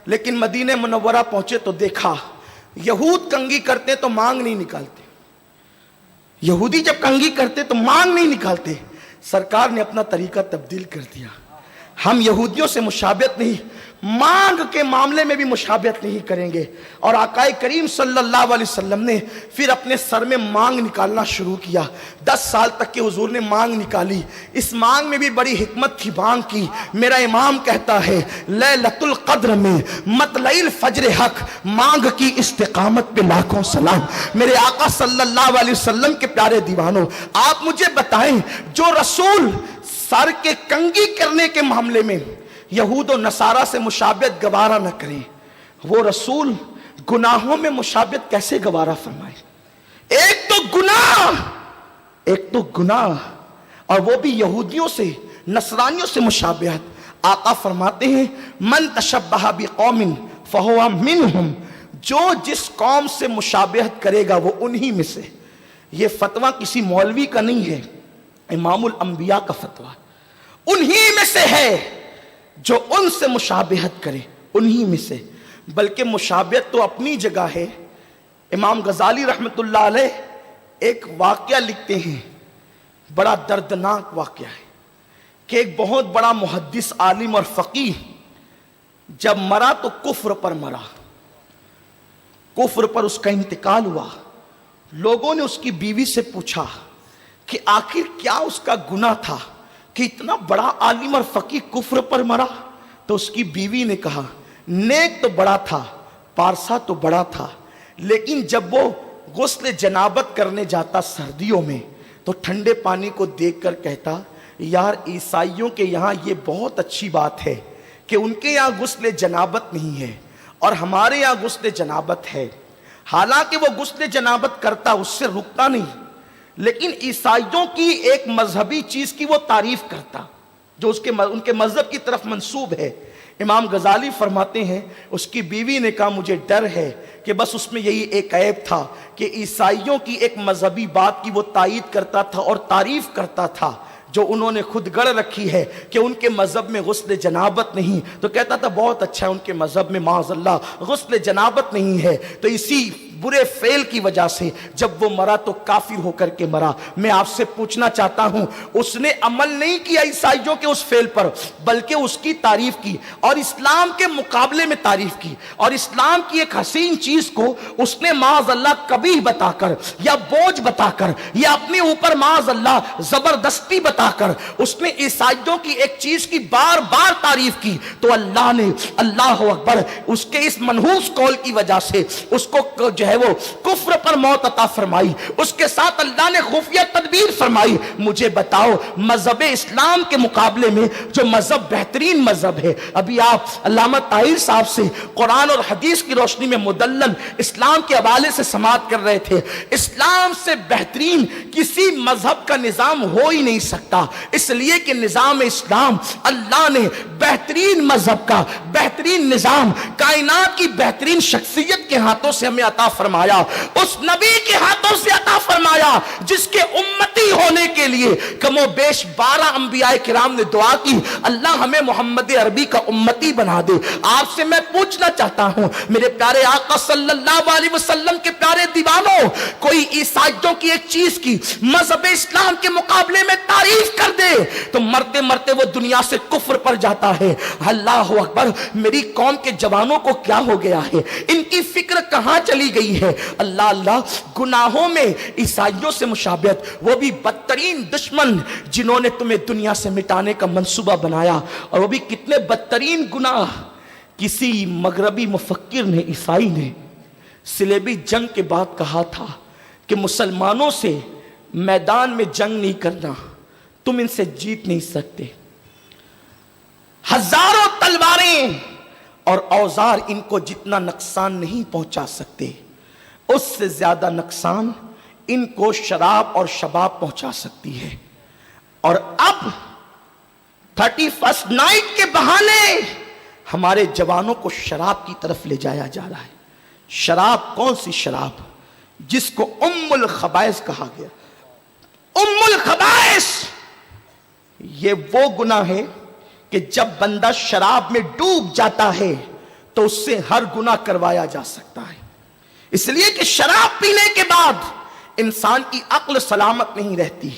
لیکن مدینہ منورہ پہنچے تو دیکھا یہود کنگھی کرتے تو مانگ نہیں نکالتے، یہودی جب کنگھی کرتے تو مانگ نہیں نکالتے۔ سرکار نے اپنا طریقہ تبدیل کر دیا، ہم یہودیوں سے مشابہت نہیں، مانگ کے معاملے میں بھی مشابہت نہیں کریں گے۔ اور آقا کریم صلی اللہ علیہ وسلم نے پھر اپنے سر میں مانگ نکالنا شروع کیا۔ 10 سال تک کے حضور نے مانگ نکالی، اس مانگ میں بھی بڑی حکمت تھی مانگ کی۔ میرا امام کہتا ہے لیلۃ القدر میں مطلع الفجر حق، مانگ کی استقامت پہ لاکھوں سلام۔ میرے آقا صلی اللہ علیہ وسلم کے پیارے دیوانوں، آپ مجھے بتائیں جو رسول سر کے کنگھی کرنے کے معاملے میں یہود و نصارہ سے مشابہت گوارا نہ کریں، وہ رسول گناہوں میں مشابہت کیسے گوارا فرمائے؟ ایک تو گناہ اور وہ بھی یہودیوں سے نصرانیوں سے مشابہت۔ آقا فرماتے ہیں من تشبہ بقوم فہو منہم، جو جس قوم سے مشابہت کرے گا وہ انہی میں سے۔ یہ فتویٰ کسی مولوی کا نہیں ہے، امام الانبیاء کا فتویٰ، انہی میں سے ہے جو ان سے مشابہت کرے، انہی میں سے۔ بلکہ مشابہت تو اپنی جگہ ہے۔ امام غزالی رحمت اللہ علیہ ایک واقعہ لکھتے ہیں، بڑا دردناک واقعہ ہے کہ ایک بہت بڑا محدث عالم اور فقیہ جب مرا تو کفر پر مرا، کفر پر اس کا انتقال ہوا۔ لوگوں نے اس کی بیوی سے پوچھا کہ آخر کیا اس کا گناہ تھا کہ اتنا بڑا عالم اور فقیہ کفر پر مرا؟ تو اس کی بیوی نے کہا نیک تو بڑا تھا، پارسا تو بڑا تھا، لیکن جب وہ غسل جنابت کرنے جاتا سردیوں میں تو ٹھنڈے پانی کو دیکھ کر کہتا یار عیسائیوں کے یہاں یہ بہت اچھی بات ہے کہ ان کے یہاں غسل جنابت نہیں ہے اور ہمارے یہاں غسل جنابت ہے۔ حالانکہ وہ غسل جنابت کرتا، اس سے رکتا نہیں، لیکن عیسائیوں کی ایک مذہبی چیز کی وہ تعریف کرتا جو ان کے مذہب کی طرف منسوب ہے۔ امام غزالی فرماتے ہیں اس کی بیوی نے کہا مجھے ڈر ہے کہ بس اس میں یہی ایک عیب تھا کہ عیسائیوں کی ایک مذہبی بات کی وہ تائید کرتا تھا اور تعریف کرتا تھا جو انہوں نے خود گڑھ رکھی ہے کہ ان کے مذہب میں غسل جنابت نہیں، تو کہتا تھا بہت اچھا ہے ان کے مذہب میں معاذ اللہ غسل جنابت نہیں ہے۔ تو اسی برے فعل کی وجہ سے جب وہ مرا تو کافر ہو کر کے مرا۔ میں آپ سے پوچھنا چاہتا ہوں اس نے عمل نہیں کیا عیسائیوں کے اس فعل پر، بلکہ اس کی تعریف کی اور اسلام کے مقابلے میں تعریف کی، اور اسلام کی ایک حسین چیز کو اس نے معاذ اللہ کبھی بتا کر یا بوجھ بتا کر یا اپنے اوپر معاذ اللہ زبردستی بتا کر اس نے عیسائیوں کی ایک چیز کی بار بار تعریف کی، تو اللہ نے اللہ اکبر اس کے اس منحوس قول کی وجہ سے اس کو جو ہے وہ کفر پر موت عطا فرمائی، اس کے ساتھ اللہ نے خفیہ تدبیر فرمائی۔ مجھے بتاؤ مذہب اسلام کے مقابلے میں جو مذہب بہترین مذہب ہے، ابھی آپ علامہ طاہر صاحب سے قرآن اور حدیث کی روشنی میں مدلل اسلام کے حوالے سے سماعت کر رہے تھے، اسلام سے بہترین کسی مذہب کا نظام ہو ہی نہیں سکتا، اس لیے کہ نظام اسلام اللہ نے بہترین مذہب کا بہترین نظام کائنات کی بہترین شخصیت کے ہاتھوں سے ہمیں عطا فرمایا، اس نبی کے ہاتھوں سے عطا فرمایا جس کے امتی ہونے کے لیے کم و بیش 12 انبیاء کرام نے دعا کی، اللہ ہمیں محمد عربی کا امتی بنا دے۔ آپ سے میں پوچھنا چاہتا ہوں میرے پیارے آقا صلی اللہ علیہ وسلم کے پیارے دیوانوں، کوئی عیسائیوں کی ایک چیز کی مذہب اسلام کے مقابلے میں تعریف کر دے تو مرتے مرتے وہ دنیا سے کفر پر جاتا ہے۔ اللہ اکبر، میری قوم کے جوانوں کو کیا ہو گیا ہے، ان کی فکر کہاں چلی گئی ہے؟ اللہ اللہ، گناہوں میں عیسائیوں سے مشابہت، وہ بھی بدترین دشمن جنہوں نے تمہیں دنیا سے مٹانے کا منصوبہ بنایا، اور وہ بھی کتنے بدترین گناہ۔ کسی مغربی مفکر نے، عیسائی نے صلیبی جنگ کے بعد کہا تھا کہ مسلمانوں سے میدان میں جنگ نہیں کرنا، تم ان سے جیت نہیں سکتے، ہزاروں تلواریں اور اوزار ان کو جتنا نقصان نہیں پہنچا سکتے، اس سے زیادہ نقصان ان کو شراب اور شباب پہنچا سکتی ہے۔ اور اب 31 نائٹ کے بہانے ہمارے جوانوں کو شراب کی طرف لے جایا جا رہا ہے۔ شراب کون سی شراب؟ جس کو ام الخبائث کہا گیا۔ ام الخبائث یہ وہ گناہ ہے کہ جب بندہ شراب میں ڈوب جاتا ہے تو اس سے ہر گناہ کروایا جا سکتا ہے، اس لیے کہ شراب پینے کے بعد انسان کی عقل سلامت نہیں رہتی،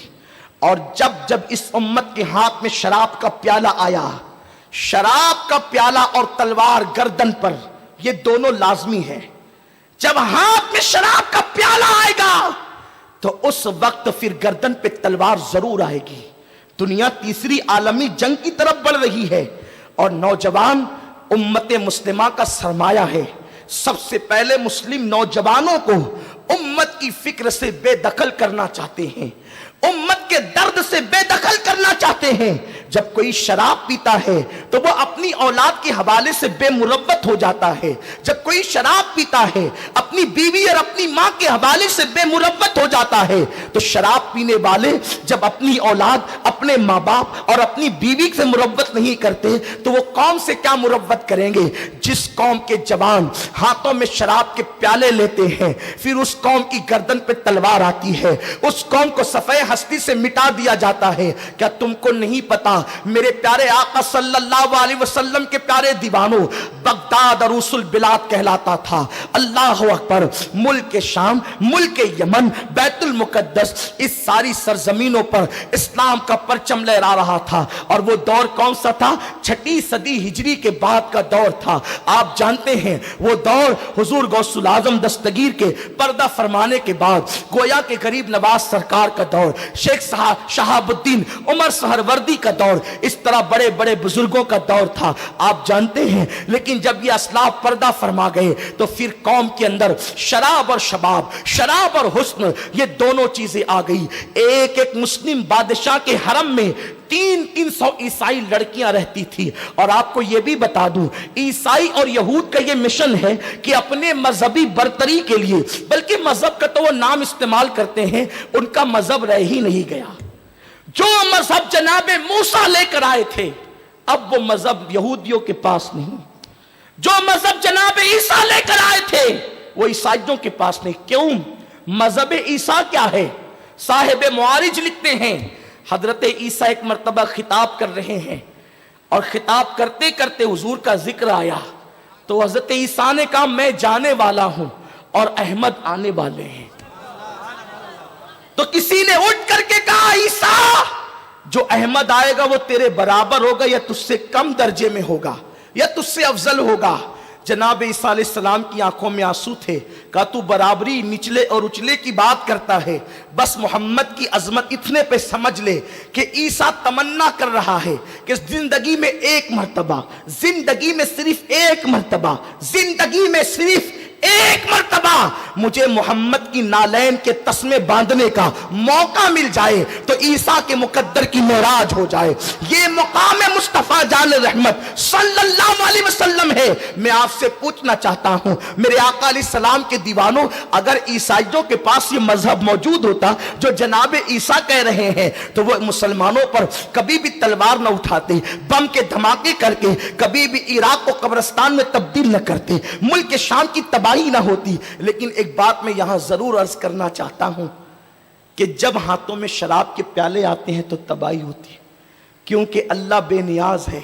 اور جب جب اس امت کے ہاتھ میں شراب کا پیالہ آیا، شراب کا پیالہ اور تلوار گردن پر، یہ دونوں لازمی ہے۔ جب ہاتھ میں شراب کا پیالہ آئے گا تو اس وقت پھر گردن پہ تلوار ضرور آئے گی۔ دنیا تیسری عالمی جنگ کی طرف بڑھ رہی ہے، اور نوجوان امت مسلمہ کا سرمایہ ہے۔ سب سے پہلے مسلم نوجوانوں کو امت کی فکر سے بے دخل کرنا چاہتے ہیں، امت کے درد سے بے دخل کرنا چاہتے ہیں۔ جب کوئی شراب پیتا ہے تو وہ اپنی اولاد کے حوالے سے بے مروت ہو جاتا ہے، جب کوئی شراب پیتا ہے اپنی بیوی اور اپنی ماں کے حوالے سے بے مروت ہو جاتا ہے، تو شراب پینے والے جب اپنی اولاد، اپنے ماں باپ اور اپنی بیوی سے مروت نہیں کرتے تو وہ قوم سے کیا مروت کریں گے؟ جس قوم کے جوان ہاتھوں میں شراب کے پیالے لیتے ہیں، پھر اس قوم کی گردن پہ تلوار آتی ہے، اس قوم کو صفحہ ہستی سے مٹا دیا جاتا ہے۔ کیا تم کو نہیں پتا میرے پیارے آقا صلی اللہ علیہ وسلم کے پیارے دیوانوں، بغداد عروس البلاد کہلاتا تھا۔ اللہ اکبر، ملک شام، ملک یمن، بیت المقدس، اس ساری سرزمینوں پر اسلام کا پرچم لہرا رہا تھا، اور وہ دور کون سا تھا؟ 6 صدی ہجری کے بعد کا دور تھا۔ آپ جانتے ہیں وہ دور حضور غوث العظم دستگیر کے پردہ فرمانے کے بعد گویا کے غریب نواز سرکار کا دور، شیخ شہاب الدین عمر سہروردی کا دور، اس طرح بڑے بڑے بزرگوں کا دور تھا، آپ جانتے ہیں۔ لیکن جب یہ اسلاف پردہ فرما گئے تو پھر قوم کے اندر شراب اور شباب، شراب اور حسن، یہ دونوں چیزیں آ گئی۔ ایک ایک مسلم بادشاہ کے حرم میں 300 عیسائی لڑکیاں رہتی تھی۔ اور آپ کو یہ بھی بتا دوں، عیسائی اور یہود کا یہ مشن ہے کہ اپنے مذہبی برتری کے لیے، بلکہ مذہب کا تو وہ نام استعمال کرتے ہیں، ان کا مذہب رہ ہی نہیں گیا۔ جو مذہب جناب موسیٰ لے کر آئے تھے، اب وہ مذہب یہودیوں کے پاس نہیں۔ جو مذہب جناب عیسیٰ لے کر آئے تھے وہ عیسائیوں کے پاس نہیں۔ کیوں؟ مذہب عیسیٰ کیا ہے؟ صاحب معارج لکھتے ہیں، حضرت عیسیٰ ایک مرتبہ خطاب کر رہے ہیں، اور خطاب کرتے کرتے حضور کا ذکر آیا تو حضرت عیسیٰ نے کہا میں جانے والا ہوں اور احمد آنے والے ہیں۔ تو کسی نے اٹھ کر کے کہا عیسیٰ، جو احمد آئے گا وہ تیرے برابر ہوگا یا تجھ سے کم درجے میں ہوگا یا تجھ سے افضل ہوگا؟ جناب عیسیٰ علیہ السلام کی آنکھوں میں آنسو تھے، کہا تو برابری نچلے اور اچلے کی بات کرتا ہے، بس محمد کی عظمت اتنے پہ سمجھ لے کہ عیسیٰ تمنا کر رہا ہے کہ زندگی میں ایک مرتبہ، زندگی میں صرف ایک مرتبہ، زندگی میں صرف ایک مرتبہ مجھے محمد کی نالین کے تسمے باندھنے کا موقع مل جائے تو عیسیٰ کے مقدر کی معراج ہو جائے. یہ مقام مصطفیٰ جان رحمت صلی اللہ علیہ وسلم ہے. میں آپ سے پوچھنا چاہتا ہوں میرے آقا علیہ السلام کے دیوانوں، اگر عیسائیوں کے پاس یہ مذہب موجود ہوتا جو جناب عیسیٰ کہہ رہے ہیں تو وہ مسلمانوں پر کبھی بھی تلوار نہ اٹھاتے، بم کے دھماکے کر کے کبھی بھی عراق کو قبرستان میں تبدیل نہ کرتے، ملک شام کی تباہی نہ ہوتی. لیکن ایک بات میں یہاں ضرور عرض کرنا چاہتا ہوں کہ جب ہاتھوں میں شراب کے پیالے آتے ہیں تو تباہی ہوتی ہے، کیونکہ اللہ بے نیاز ہے،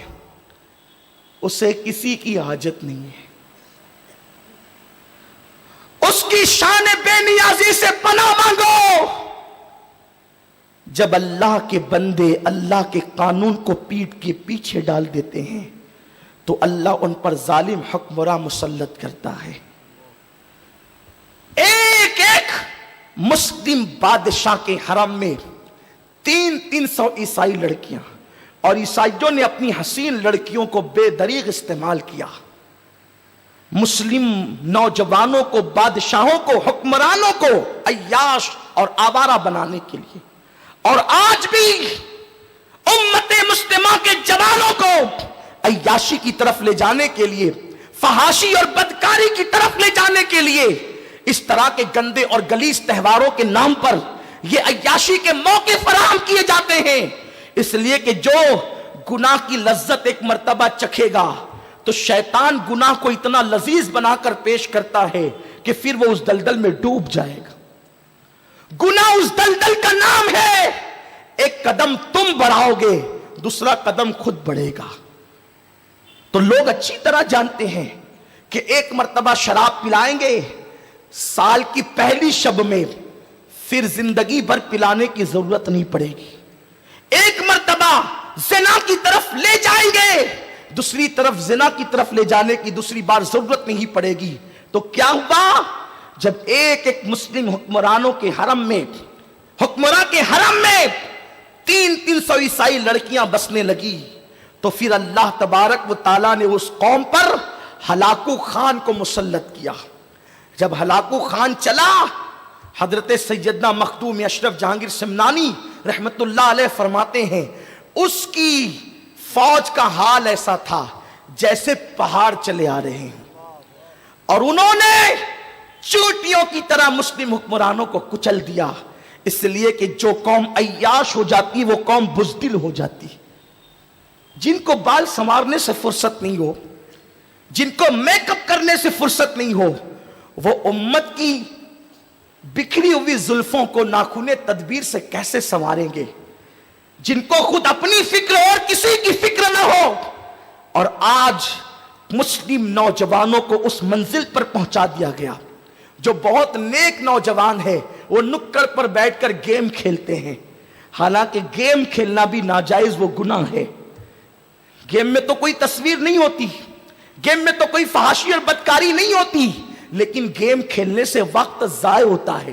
اسے کسی کی حاجت نہیں ہے. اس کی شان بے نیازی سے پناہ مانگو. جب اللہ کے بندے اللہ کے قانون کو پیٹ کے پیچھے ڈال دیتے ہیں تو اللہ ان پر ظالم حکمراں مسلط کرتا ہے. ایک ایک مسلم بادشاہ کے حرم میں 300 عیسائی لڑکیاں، اور عیسائیوں نے اپنی حسین لڑکیوں کو بے دریغ استعمال کیا، مسلم نوجوانوں کو، بادشاہوں کو، حکمرانوں کو عیاش اور آوارہ بنانے کے لیے. اور آج بھی امت مسلمہ کے جوانوں کو عیاشی کی طرف لے جانے کے لیے، فحاشی اور بدکاری کی طرف لے جانے کے لیے اس طرح کے گندے اور غلیظ تہواروں کے نام پر یہ عیاشی کے موقع فراہم کیے جاتے ہیں. اس لیے کہ جو گناہ کی لذت ایک مرتبہ چکھے گا تو شیطان گناہ کو اتنا لذیذ بنا کر پیش کرتا ہے کہ پھر وہ اس دلدل میں ڈوب جائے گا. گناہ اس دلدل کا نام ہے. ایک قدم تم بڑھاؤ گے، دوسرا قدم خود بڑھے گا. تو لوگ اچھی طرح جانتے ہیں کہ ایک مرتبہ شراب پلائیں گے، سال کی پہلی شب میں پھر زندگی بھر پلانے کی ضرورت نہیں پڑے گی. ایک مرتبہ زنا کی طرف لے جائیں گے، دوسری طرف زنا کی طرف لے جانے کی دوسری بار ضرورت نہیں پڑے گی. تو کیا ہوا؟ جب ایک ایک مسلم حکمرانوں کے حرم میں، حکمراں کے حرم میں 300 عیسائی لڑکیاں بسنے لگی تو پھر اللہ تبارک و تعالیٰ نے اس قوم پر ہلاکو خان کو مسلط کیا. جب ہلاکو خان چلا، حضرت سیدنا مخدوم اشرف جہانگیر سمنانی رحمت اللہ علیہ فرماتے ہیں اس کی فوج کا حال ایسا تھا جیسے پہاڑ چلے آ رہے ہیں، اور انہوں نے چوٹیوں کی طرح مسلم حکمرانوں کو کچل دیا. اس لیے کہ جو قوم عیاش ہو جاتی وہ قوم بزدل ہو جاتی. جن کو بال سنوارنے سے فرصت نہیں ہو، جن کو میک اپ کرنے سے فرصت نہیں ہو، وہ امت کی بکھری ہوئی زلفوں کو ناخن تدبیر سے کیسے سنواریں گے؟ جن کو خود اپنی فکر اور کسی کی فکر نہ ہو. اور آج مسلم نوجوانوں کو اس منزل پر پہنچا دیا گیا. جو بہت نیک نوجوان ہے وہ نکڑ پر بیٹھ کر گیم کھیلتے ہیں، حالانکہ گیم کھیلنا بھی ناجائز، وہ گناہ ہے. گیم میں تو کوئی تصویر نہیں ہوتی، گیم میں تو کوئی فحاشی اور بدکاری نہیں ہوتی، لیکن گیم کھیلنے سے وقت ضائع ہوتا ہے.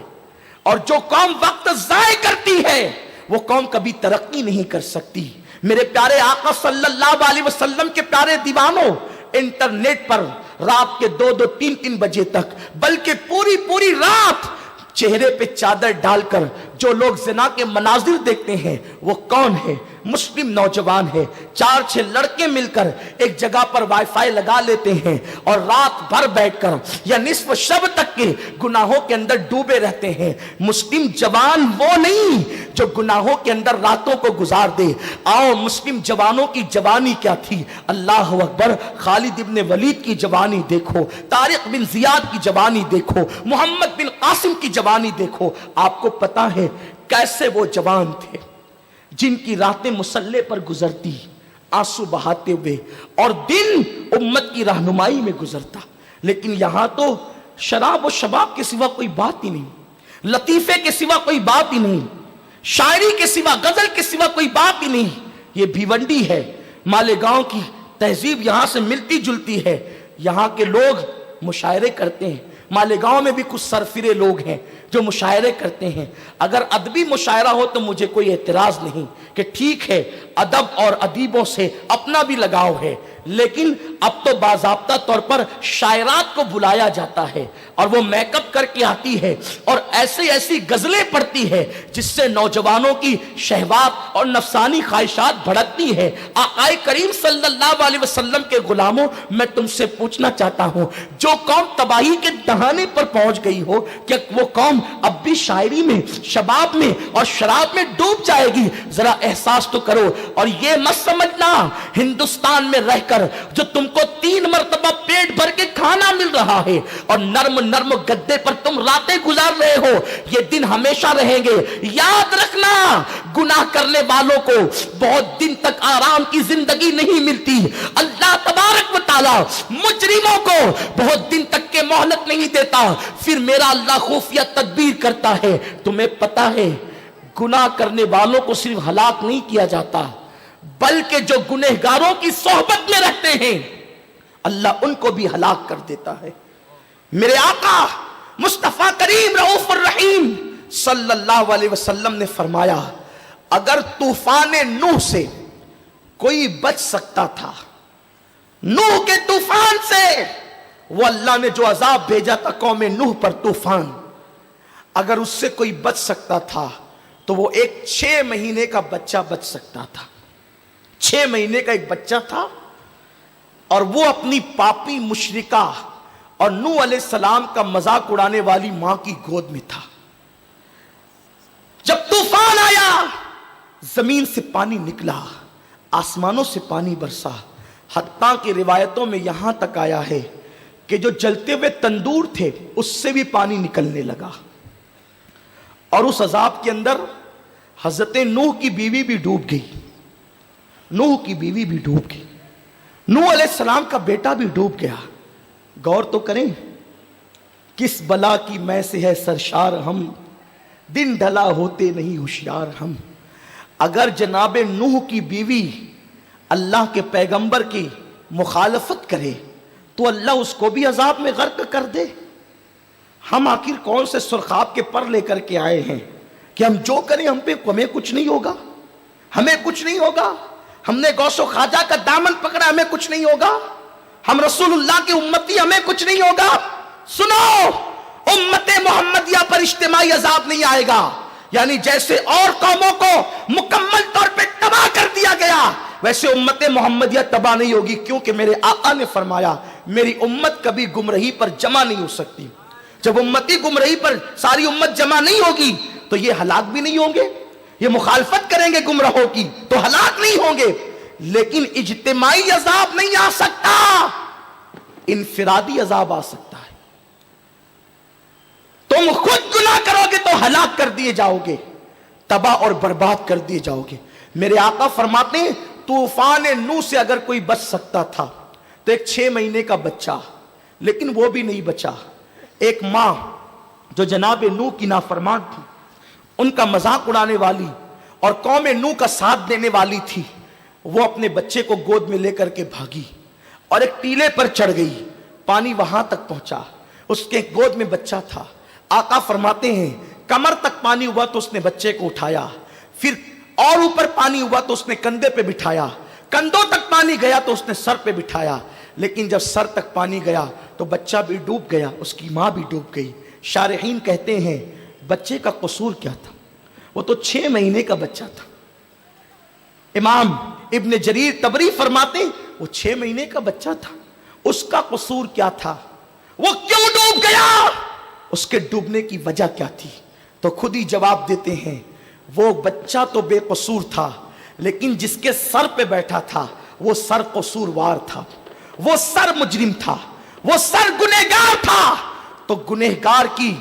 اور جو قوم وقت ضائع کرتی ہے وہ قوم کبھی ترقی نہیں کر سکتی. میرے پیارے آقا صلی اللہ علیہ وسلم کے پیارے دیوانوں، انٹرنیٹ پر رات کے 2-2 3-3 بجے تک، بلکہ پوری رات چہرے پہ چادر ڈال کر جو لوگ زنا کے مناظر دیکھتے ہیں وہ کون ہے؟ مسلم نوجوان ہے. 4-6 لڑکے مل کر ایک جگہ پر وائی فائی لگا لیتے ہیں اور رات بھر بیٹھ کر یا نصف شب تک کے گناہوں کے اندر ڈوبے رہتے ہیں. مسلم جوان وہ نہیں جو گناہوں کے اندر راتوں کو گزار دے. آؤ مسلم جوانوں کی جوانی کیا تھی، اللہ اکبر. خالد ابن ولید کی جوانی دیکھو، طارق بن زیاد کی جوانی دیکھو، محمد بن قاسم کی جوانی دیکھو. آپ کو پتا ہے کیسے وہ جوان تھے جن کی راتیں مسلح پر گزرتی آنسو بہاتے ہوئے اور دن امت کی رہنمائی میں گزرتا. لیکن یہاں تو شراب و شباب کے سوا کوئی بات ہی نہیں، لطیفے کے سوا کوئی بات ہی نہیں، شاعری کے سوا، غزل کے سوا کوئی بات ہی نہیں. یہ بھیونڈی ہے. مالیگاؤں کی تہذیب یہاں سے ملتی جلتی ہے. یہاں کے لوگ مشاعرے کرتے ہیں. مالیگاؤں میں بھی کچھ سرفرے لوگ ہیں جو مشاعرے کرتے ہیں. اگر ادبی مشاعرہ ہو تو مجھے کوئی اعتراض نہیں کہ ٹھیک ہے، ادب اور ادیبوں سے اپنا بھی لگاؤ ہے، لیکن اب تو باضابطہ طور پر شاعرات کو بلایا جاتا ہے اور وہ میک اپ کر کے آتی ہے اور ایسی ایسی غزلیں پڑھتی ہے جس سے نوجوانوں کی شہوات اور نفسانی خواہشات بھڑکتی ہے۔ آقا کریم صلی اللہ علیہ وسلم کے غلاموں، میں تم سے پوچھنا چاہتا ہوں، جو قوم تباہی کے دہانے پر پہنچ گئی ہو، کہ وہ قوم اب بھی شاعری میں، شباب میں اور شراب میں ڈوب جائے گی؟ ذرا احساس تو کرو۔ اور یہ مت سمجھنا ہندوستان میں رہ کر جو تم کو 3 مرتبہ پیٹ بھر کے کھانا مل رہا ہے اور نرم نرم گدے پر تم راتیں گزار رہے ہو، یہ دن ہمیشہ رہیں گے۔ یاد رکھنا، گناہ کرنے والوں کو بہت دن تک آرام کی زندگی نہیں ملتی۔ اللہ تبارک و تعالی مجرموں کو بہت دن تک کے مہلت نہیں دیتا، پھر میرا اللہ خفیہ تدبیر کرتا ہے۔ تمہیں پتا ہے گناہ کرنے والوں کو صرف ہلاک نہیں کیا جاتا، بلکہ جو گنہگاروں کی صحبت میں رہتے ہیں اللہ ان کو بھی ہلاک کر دیتا ہے۔ میرے آقا مصطفیٰ کریم رؤوف الرحیم صلی اللہ علیہ وسلم نے فرمایا، اگر طوفان نوح سے کوئی بچ سکتا تھا، نوح کے طوفان سے، وہ اللہ نے جو عذاب بھیجا تھا قوم نوح پر طوفان، اگر اس سے کوئی بچ سکتا تھا تو وہ ایک 6 مہینے کا بچہ بچ سکتا تھا۔ 6 مہینے کا ایک بچہ تھا اور وہ اپنی پاپی مشرکہ اور نوح علیہ السلام کا مذاق اڑانے والی ماں کی گود میں تھا۔ جب طوفان آیا، زمین سے پانی نکلا، آسمانوں سے پانی برسا، حتیٰ کہ روایتوں میں یہاں تک آیا ہے کہ جو جلتے ہوئے تندور تھے اس سے بھی پانی نکلنے لگا، اور اس عذاب کے اندر حضرت نوح کی بیوی بھی ڈوب گئی، نوح کی بیوی بھی ڈوب گئی، نوح علیہ السلام کا بیٹا بھی ڈوب گیا۔ غور تو کریں، کس بلا کی میں سے ہے سرشار ہم، دن ڈھلا ہوتے نہیں ہوشیار ہم۔ اگر جناب نوح کی بیوی اللہ کے پیغمبر کی مخالفت کرے تو اللہ اس کو بھی عذاب میں غرق کر دے۔ ہم آخر کون سے سرخاب کے پر لے کر کے آئے ہیں کہ ہم جو کریں ہمیں کچھ نہیں ہوگا، ہمیں کچھ نہیں ہوگا؟ ہم نے غوث و خواجہ کا دامن پکڑا، ہمیں کچھ نہیں ہوگا؟ ہم رسول اللہ کی امتی، ہمیں کچھ نہیں ہوگا؟ سنو، امت محمدیہ پر اجتماعی عذاب نہیں آئے گا، یعنی جیسے اور قوموں کو مکمل طور پہ تباہ کر دیا گیا ویسے امت محمدیہ تباہ نہیں ہوگی، کیونکہ میرے آقا نے فرمایا میری امت کبھی گمراہی پر جمع نہیں ہو سکتی۔ جب امتی گمراہی پر ساری امت جمع نہیں ہوگی تو یہ ہلاک بھی نہیں ہوں گے، یہ مخالفت کریں گے گمراہوں کی تو ہلاک نہیں ہوں گے، لیکن اجتماعی عذاب نہیں آ سکتا، انفرادی عذاب آ سکتا ہے۔ تم خود گناہ کرو گے تو ہلاک کر دیے جاؤ گے، تباہ اور برباد کر دیے جاؤ گے۔ میرے آقا فرماتے ہیں طوفان نوح سے اگر کوئی بچ سکتا تھا تو ایک 6 مہینے کا بچہ، لیکن وہ بھی نہیں بچا۔ ایک ماں جو جناب نوح کی نافرمان تھی، ان کا مذاق اڑانے والی اور قوم نوح کا ساتھ دینے والی تھی، وہ اپنے بچے کو گود میں لے کر کے بھاگی اور ایک ٹیلے پر چڑھ گئی، پانی وہاں تک پہنچا، اس کے گود میں بچہ تھا۔ آقا فرماتے ہیں کمر تک پانی ہوا تو اس نے بچے کو اٹھایا، پھر اور اوپر پانی ہوا تو اس نے کندھے پہ بٹھایا، کندھوں تک پانی گیا تو اس نے سر پہ بٹھایا، لیکن جب سر تک پانی گیا تو بچہ بھی ڈوب گیا، اس کی ماں بھی ڈوب گئی۔ شارحین کہتے ہیں بچے کا قصور کیا تھا؟ وہ تو 6 مہینے کا بچہ تھا۔ امام ابن جریر طبری فرماتے ہیں وہ 6 مہینے کا بچہ تھا، اس کا قصور کیا تھا؟ وہ کیوں ڈوب گیا؟ اس کے ڈوبنے کی وجہ کیا تھی؟ تو خود ہی جواب دیتے ہیں وہ بچہ تو بے قصور تھا، لیکن جس کے سر پہ بیٹھا تھا وہ سر قصوروار تھا، وہ سر مجرم تھا، وہ سر گنہگار تھا، تو گنہگار کی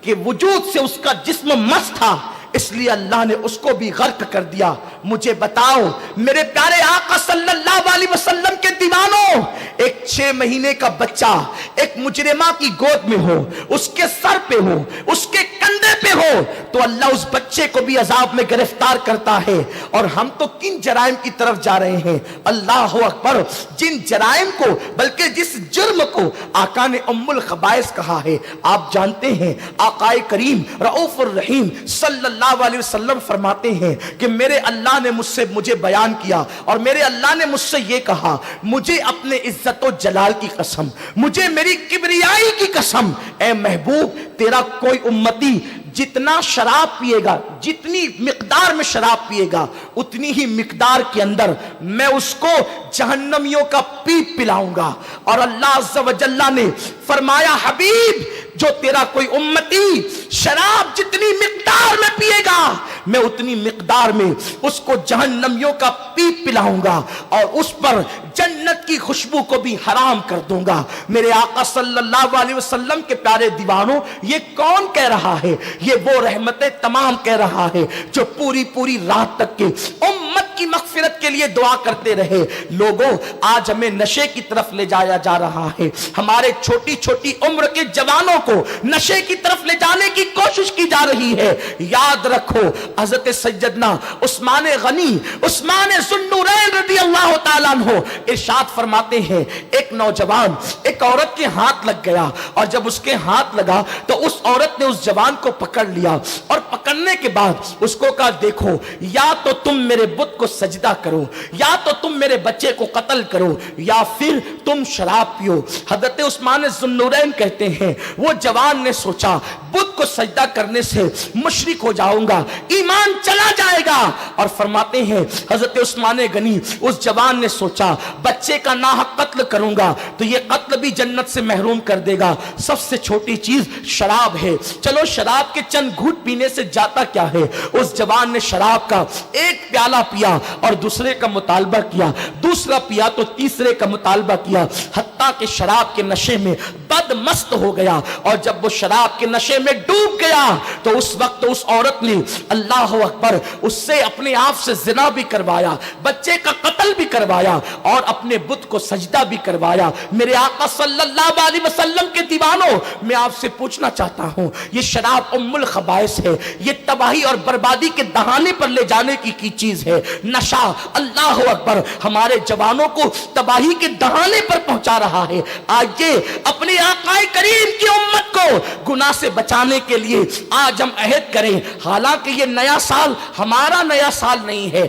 کہ وجود سے اس کا جسم مست تھا، اس لیے اللہ نے اس کو بھی غرق کر دیا۔ مجھے بتاؤ میرے پیارے آقا صلی اللہ علیہ وسلم کے دیوانوں، ایک 6 مہینے کا بچہ ایک مجرمہ کی گود میں ہو، اس کے سر پہ ہو، اس کے کندھے پہ ہو، تو اللہ اس بچے کو بھی عذاب میں گرفتار کرتا ہے. اور ہم تو کن جرائم کی طرف جا رہے ہیں؟ اللہ اکبر. جن جرائم کو، بلکہ جس جرم کو آقا نے ام الخبائث کہا ہے. آپ جانتے ہیں آقا کریم رؤوف الرحیم صلی اللہ علیہ وسلم فرماتے ہیں کہ میرے اللہ نے مجھے بیان کیا اور میرے اللہ نے مجھ سے یہ کہا، مجھے اپنے عزت و جلال کی قسم، مجھے میری کبریائی کی قسم، اے محبوب تیرا کوئی امتی جتنا شراب پیے گا، جتنی مقدار میں شراب پیے گا، اتنی ہی مقدار کے اندر میں اس کو جہنمیوں کا پیپ پلاؤں گا. اور اللہ عز و جل نے فرمایا حبیب جو تیرا کوئی امتی شراب جتنی مقدار میں پیے گا، میں اتنی مقدار میں اس کو جہنمیوں کا پیپ پلاؤں گا اور اس پر جنت کی خوشبو کو بھی حرام کر دوں گا. میرے آقا صلی اللہ علیہ وسلم کے پیارے دیوانوں، یہ کون کہہ رہا ہے؟ یہ وہ رحمتیں تمام کہہ رہا ہے جو پوری رات تک کے امت کی مغفرت کے لیے دعا کرتے رہے. لوگوں آج ہمیں نشے کی طرف لے جایا جا رہا ہے. ہمارے چھوٹی چھوٹی عمر کے جوانوں کو نشے کی طرف لے جانے کی کوشش کی جا رہی ہے. یاد رکھو حضرت سیدنا عثمان غنی، عثمان ذو النورین رضی اللہ تعالیٰ عنہ ارشاد فرماتے ہیں ایک نوجوان ایک عورت کے ہاتھ لگ گیا، اور جب اس کے ہاتھ لگا تو اس عورت نے اس جوان کو پکڑ لیا اور پکڑنے کے بعد اس کو کہا دیکھو یا تو تم میرے بت کو سجدہ کرو، یا تو تم میرے بچے کو قتل کرو، یا پھر تم شراب پیو. حضرت عثمان ذو النورین کہتے ہیں وہ جوان نے سوچا بت کو سجدہ کرنے سے مشرک ہو جاؤں گا، ایمان چلا جائے گا. اور فرماتے ہیں حضرت عثمان غنی اس جوان نے سوچا بچے کا ناحق قتل کروں گا تو یہ قتل بھی جنت سے محروم کر دے گا. سب سے چھوٹی چیز شراب ہے، چلو شراب کے چند گھوٹ پینے سے جاتا کیا ہے. اس جوان نے شراب کا ایک پیالہ پیا اور دوسرے کا مطالبہ کیا، دوسرا پیا تو تیسرے کا مطالبہ کیا، حتیٰ کہ شراب کے نشے میں بد مست ہو گیا. اور جب وہ شراب کے نشے میں ڈوب گیا تو اس وقت اس عورت نے اللہ اکبر اس سے اپنے آپ سے زنا بھی کروایا، بچے کا قتل بھی کروایا اور اپنے بت کو سجدہ بھی کروایا. میرے آقا صلی اللہ علیہ وسلم کے دیوانوں، میں آپ سے پوچھنا چاہتا ہوں یہ شراب ام الخبائث ہے، یہ تباہی اور بربادی کے دہانے پر لے جانے کی چیز ہے. نشہ اللہ اکبر ہمارے جوانوں کو تباہی کے دہانے پر پہنچا رہا ہے. آئیے اپنے آقا کریم کی امت کو گناہ سے بچانے کے لیے آج ہم عہد کریں. حالانکہ یہ نیا سال ہمارا نیا سال نہیں ہے،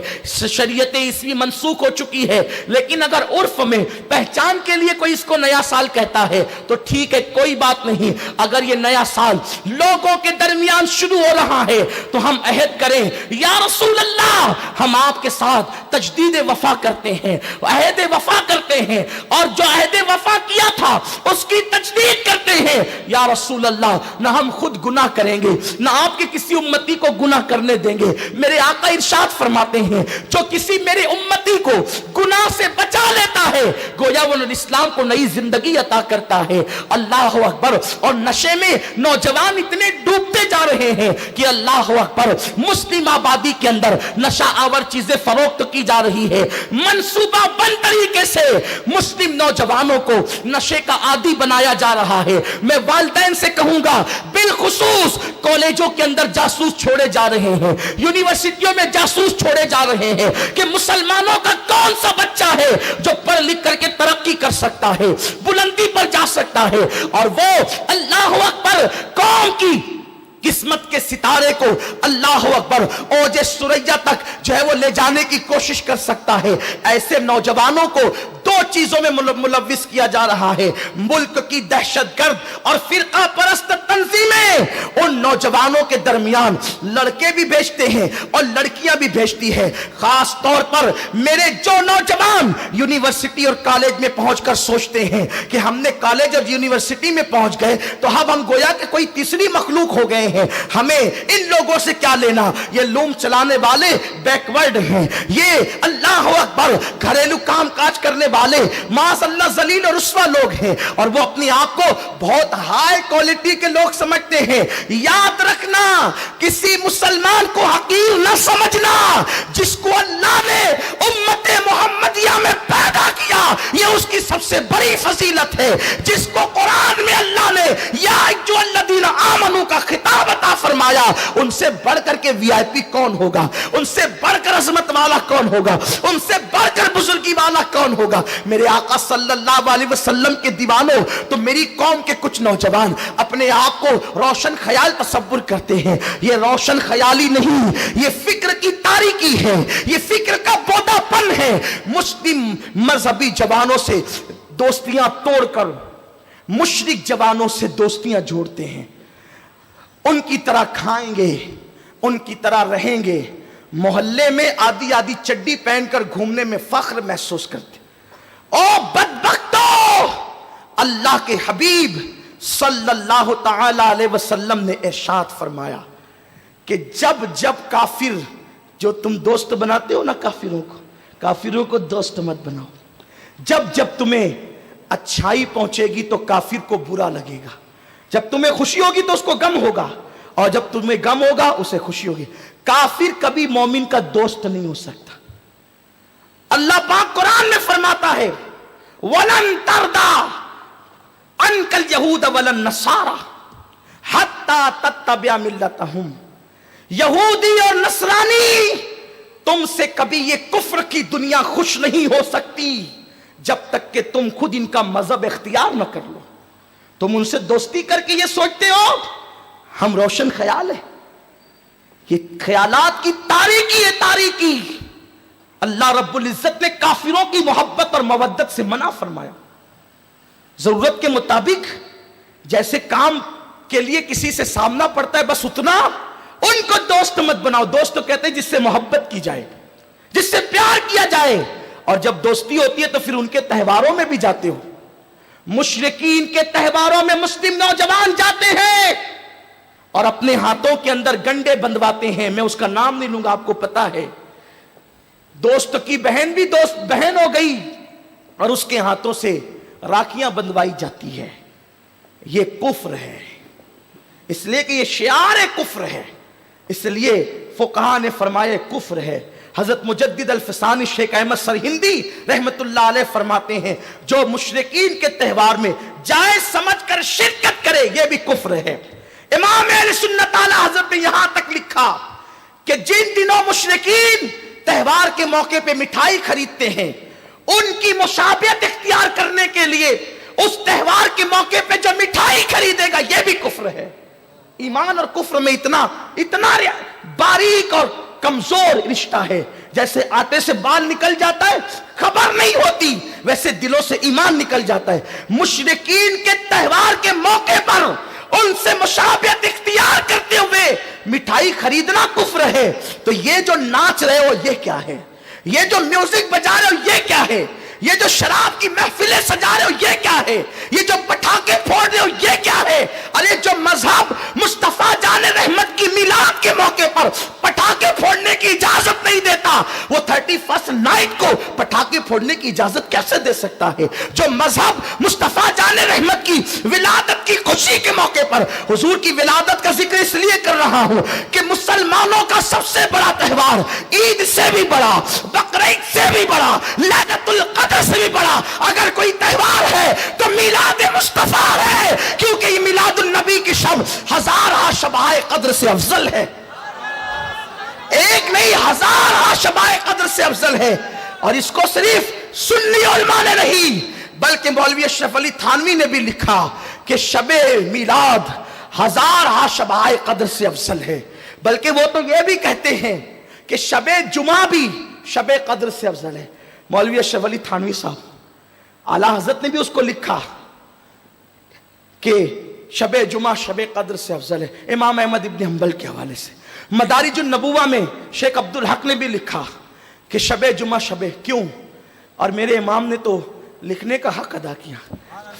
شریعت عیسوی منسوخ ہو چکی ہے، لیکن اگر عرف میں پہچان کے لیے کوئی اس کو نیا سال کہتا ہے تو ٹھیک ہے، کوئی بات نہیں. اگر یہ نیا سال لوگوں کے درمیان شروع ہو رہا ہے تو ہم عہد کریں یا رسول اللہ ہم آپ کے ساتھ تجدید وفا کرتے ہیں، عہد وفا کرتے ہیں، اور جو عہد وفا کیا تھا اس کی تجدید کرتے ہیں. یا رسول اللہ نہ ہم خود گناہ کریں گے نہ آپ کے کسی امتی کو گناہ کرنے دیں گے. میرے آقا ارشاد فرماتے ہیں جو کسی میرے امتی کو گناہ سے بچا لیتا ہے گویا وہ اسلام کو نئی زندگی عطا کرتا ہے. اللہ اکبر. اور نشے میں نوجوان اتنے ڈوبتے جا رہے ہیں کہ اللہ اکبر مسلم آبادی کے اندر نشہ آور چیزیں فروخت کی جا رہی ہے. منصوبہ بند طریقے سے مسلم نوجوانوں کو نشے کا عادی بنایا جا رہا ہے. میں والدین سے کہوں گا بالخصوص کالجوں کے اندر جاسوس چھوڑے جا رہے ہیں، یونیورسٹیوں میں جاسوس چھوڑے جا رہے ہیں کہ مسلمانوں کا کون سا بچہ ہے جو پڑھ لکھ کر کے ترقی کر سکتا ہے، بلندی پر جا سکتا ہے، اور وہ اللہ اکبر قوم کی قسمت کے ستارے کو اللہ اکبر اوج سریا تک جو ہے وہ لے جانے کی کوشش کر سکتا ہے. ایسے نوجوانوں کو دو چیزوں میں ملوث کیا جا رہا ہے. ملک کی دہشت گرد اور فرقہ پرست تنظیمیں ان نوجوانوں کے درمیان لڑکے بھی بھیجتے ہیں اور لڑکیاں بھی بھیجتی ہیں. خاص طور پر میرے جو نوجوان یونیورسٹی اور کالج میں پہنچ کر سوچتے ہیں کہ ہم نے کالج اور یونیورسٹی میں پہنچ گئے تو اب ہم گویا کہ کوئی تیسری مخلوق ہو گئے ہیں، ہمیں ان لوگوں سے کیا لینا، یہ لوم چلانے والے بیکورڈ ہیں، یہ اللہ اکبر گھریلو کام کاج کرنے والے معاذ اللہ ذلیل اور رسوا لوگ ہیں، اور وہ اپنی آپ کو بہت ہائی کوالٹی کے لوگ سمجھتے ہیں. یاد رکھنا کسی مسلمان کو حقیر نہ سمجھنا جس کو اللہ نے امت محمد دنیا میں پیدا کیا، یہ اس کی سب سے بڑی فضیلت ہے، جس کو قرآن میں اللہ نے یا ایھا الذین آمنوا کا خطاب عطا فرمایا۔ ان سے بڑھ کر کے وی آئی پی کون ہوگا؟ ان سے بڑھ کر عظمت والا کون ہوگا؟ ان سے بڑھ کر بزرگی والا کون ہوگا؟ میرے آقا صلی اللہ علیہ وسلم کے دیوانوں، تو میری قوم کے کچھ نوجوان اپنے آپ کو روشن خیال تصور کرتے ہیں۔ یہ روشن خیالی نہیں، یہ فکر کی تاریکی ہے، یہ فکر کا بودا پن ہے۔ مسلم مذہبی جوانوں سے دوستیاں توڑ کر مشرک جوانوں سے دوستیاں جوڑتے ہیں، ان کی طرح کھائیں گے، ان کی طرح رہیں گے، محلے میں آدھی آدھی چڈی پہن کر گھومنے میں فخر محسوس کرتے۔ او بدبختو، اللہ کے حبیب صلی اللہ تعالی علیہ وسلم نے ارشاد فرمایا کہ جب جب کافر، جو تم دوست بناتے ہو نا کافروں کو دوست مت بناؤ۔ جب جب تمہیں اچھائی پہنچے گی تو کافر کو برا لگے گا، جب تمہیں خوشی ہوگی تو اس کو غم ہوگا، اور جب تمہیں غم ہوگا اسے خوشی ہوگی۔ کافر کبھی مومن کا دوست نہیں ہو سکتا۔ اللہ پاک قرآن میں فرماتا ہے وَلَن تَرْضَىٰ عَنْكَ الْيَهُودَ وَلَا النَّصَارَىٰ حَتَّىٰ تَتَّبِعَ مِلَّتَهُمْ۔ یہودی اور نصرانی تم سے کبھی یہ کفر کی دنیا خوش نہیں ہو سکتی جب تک کہ تم خود ان کا مذہب اختیار نہ کر لو۔ تم ان سے دوستی کر کے یہ سوچتے ہو ہم روشن خیال ہیں، یہ خیالات کی تاریکی ہے، تاریکی۔ اللہ رب العزت نے کافروں کی محبت اور مودت سے منع فرمایا۔ ضرورت کے مطابق جیسے کام کے لیے کسی سے سامنا پڑتا ہے بس اتنا، ان کو دوست مت بناؤ۔ دوست تو کہتے ہیں جس سے محبت کی جائے، جس سے پیار کیا جائے، اور جب دوستی ہوتی ہے تو پھر ان کے تہواروں میں بھی جاتے ہو۔ مشرکین کے تہواروں میں مسلم نوجوان جاتے ہیں اور اپنے ہاتھوں کے اندر گنڈے بندواتے ہیں، میں اس کا نام نہیں لوں گا، آپ کو پتا ہے۔ دوست کی بہن بھی دوست بہن ہو گئی اور اس کے ہاتھوں سے راکھیاں بندوائی جاتی ہے۔ یہ کفر ہے، اس لیے کہ یہ شعار کفر ہے، اس لیے فقہاء نے فرمایا کفر ہے۔ حضرت مجدد الفسانی شیخ احمد سرہندی رحمت اللہ علیہ فرماتے ہیں جو مشرکین کے تہوار میں جائز سمجھ کر شرکت کرے یہ بھی کفر ہے۔ امام اہل سنت اعلی حضرت نے یہاں تک لکھا کہ جن دنوں مشرکین تہوار کے موقع پہ مٹھائی خریدتے ہیں، ان کی مشابہت اختیار کرنے کے لیے اس تہوار کے موقع پہ جو مٹھائی خریدے گا یہ بھی کفر ہے۔ ایمان اور کفر میں اتنا باریک اور کمزور رشتہ ہے، جیسے آٹے سے بال نکل جاتا ہے خبر نہیں ہوتی، ویسے دلوں سے ایمان نکل جاتا ہے۔ مشرکین کے تہوار کے موقع پر ان سے مشابہت اختیار کرتے ہوئے مٹھائی خریدنا کفر ہے۔ تو یہ جو ناچ رہے ہو یہ کیا ہے؟ یہ جو میوزک بجا رہے ہو یہ کیا ہے؟ یہ جو شراب کی محفلیں سجا رہے ہو یہ کیا ہے؟ یہ جو پٹاخے پھوڑ رہے ہو یہ کیا ہے؟ ارے جو مذہب مصطفیٰ جان رحمت کی میلاد کے موقع پر پٹاخے پھوڑنے کی اجازت نہیں دیتا، وہ 31 نائٹ کو پٹاخے پھوڑنے کی اجازت کیسے دے سکتا ہے؟ جو مذہب مصطفیٰ جان رحمت کی ولادت کی خوشی کے موقع پر، حضور کی ولادت کا ذکر اس لیے کر رہا ہوں کہ مسلمانوں کا سب سے بڑا تہوار، عید سے بھی بڑا، بقرعید سے بھی بڑا، لیلۃ القدر سے بھی بڑا اگر کوئی تہوار ہے تو میلاد مصطفیٰ ہے، کیونکہ یہ میلاد النبی کی شب 1000 شبائے قدر سے افضل ہے، ایک نہیں 1000 شبائے قدر سے افضل ہے۔ اور اس کو صرف سنی علماء نے نہیں بلکہ مولوی اشرف علی تھانوی نے بھی لکھا کہ شب میلاد 1000 شبائے قدر سے افضل ہے، بلکہ وہ تو یہ بھی کہتے ہیں کہ شب جمعہ بھی شب قدر سے افضل ہے۔ مولوی اشرف علی تھانوی صاحب اعلیٰ حضرت نے بھی اس کو لکھا کہ شب جمعہ شب قدر سے افضل ہے۔ امام احمد ابن حنبل کے حوالے سے مدارج النبوہ میں شیخ عبدالحق نے بھی لکھا کہ شب جمعہ کیوں؟ اور میرے امام نے تو لکھنے کا حق ادا کیا،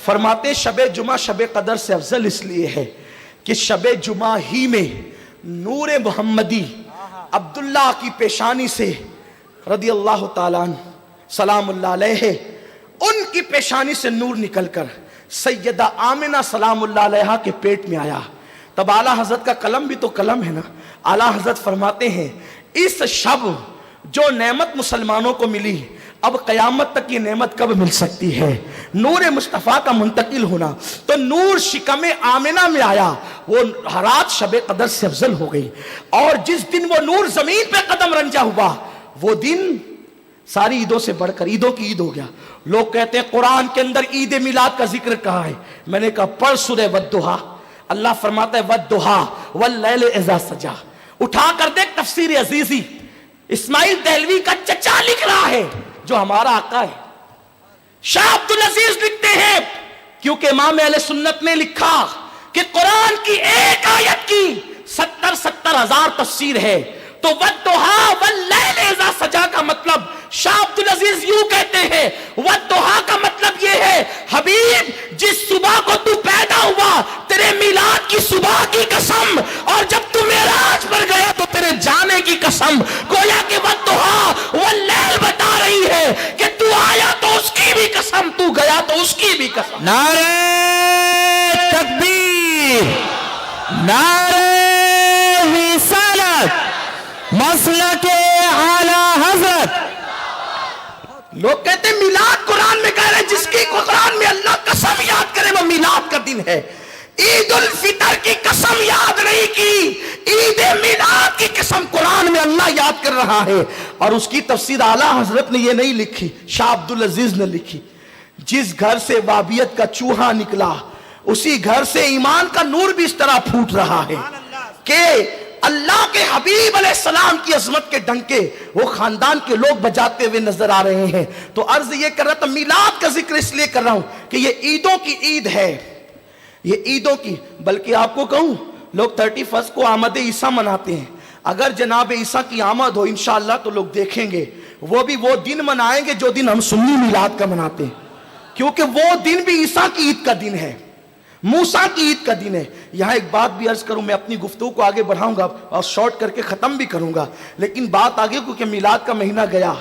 فرماتے شب جمعہ شب قدر سے افضل اس لیے ہے کہ شب جمعہ ہی میں نور محمدی عبداللہ کی پیشانی سے رضی اللہ تعالیٰ عنہ سلام اللہ علیہ، ان کی پیشانی سے نور نکل کر سیدہ آمنہ سلام اللہ علیہ کے پیٹ میں آیا۔ تب اعلیٰ حضرت کا قلم بھی تو قلم ہے نا، اعلیٰ حضرت فرماتے ہیں اس شب جو نعمت مسلمانوں کو ملی اب قیامت تک یہ نعمت کب مل سکتی ہے؟ نور مصطفیٰ کا منتقل ہونا. تو نور شکم آمنہ میں آیا، وہ رات شب قدر سے افضل ہو گئی. اور جس دن وہ نور زمین پہ قدم رنجا ہوا، وہ دن ساری عیدوں سے بڑھ کر عیدوں کی عید ہو گیا. لوگ کہتے ہیں قرآن کے اندر عید میلاد کا ذکر کہاں ہے؟ میں نے کہا پڑھ سورہ والضحیٰ. اللہ فرماتا ہے والضحیٰ واللیل اذا سجا. اٹھا کر دیکھ تفسیر عزیزی، اسماعیل دہلوی کا چچا لکھ رہا ہے جو ہمارا آقا ہے. شاہ عبدالعزیز لکھتے ہیں کیونکہ امام اہل سنت نے لکھا کہ قرآن کی ایک آیت کی 70,000 تفسیر ہے. تو والضحیٰ واللیل اذا سجا کا مطلب شاہ عبدالعزیز یوں کہتے ہیں، والضحیٰ کا مطلب یہ ہے حبیب جس صبح کو تو پیدا ہوا تیرے میلاد کی صبح کی قسم، اور جب تو معراج پر گیا تو تیرے جانے کی قسم. گویا کہ والضحیٰ واللیل بتا رہی ہے کہ تو آیا تو اس کی بھی قسم، تو گیا تو اس کی بھی قسم. نعرہ تکبیر، نعرہ رسالت، مسلک اعلی حضرت. لوگ کہتے ہیں میلاد قرآن میں کہہ رہے جس کی قرآن میں اللہ قسم یاد کرے وہ میلاد کا دن ہے. عید الفطر کی قسم یاد نہیں کی، عید میلاد کی قسم قرآن میں اللہ یاد کر رہا ہے. اور اس کی تفسیر اعلیٰ حضرت نے یہ نہیں لکھی، شاہ عبدالعزیز نے لکھی. جس گھر سے وابیت کا چوہا نکلا اسی گھر سے ایمان کا نور بھی اس طرح پھوٹ رہا ہے کہ اللہ کے حبیب علیہ السلام کی عظمت کے ڈنکے وہ خاندان کے لوگ بجاتے ہوئے نظر آ رہے ہیں. تو عرض یہ کر رہا تھا، میلاد کا ذکر اس لیے کر رہا ہوں کہ یہ عیدوں کی عید ہے، یہ عیدوں کی. بلکہ آپ کو کہوں لوگ 31 کو آمد عیسیٰ مناتے ہیں. اگر جناب عیسیٰ کی آمد ہو انشاءاللہ تو لوگ دیکھیں گے وہ بھی وہ دن منائیں گے جو دن ہم سنی میلاد کا مناتے ہیں، کیونکہ وہ دن بھی عیسیٰ کی عید کا دن ہے، موسیٰ کی عید کا دن ہے. یہاں ایک بات بھی عرض کروں، میں اپنی گفتگو کو آگے بڑھاؤں گا اور شارٹ کر کے ختم بھی کروں گا، لیکن بات آگے کیونکہ میلاد کا مہینہ گیا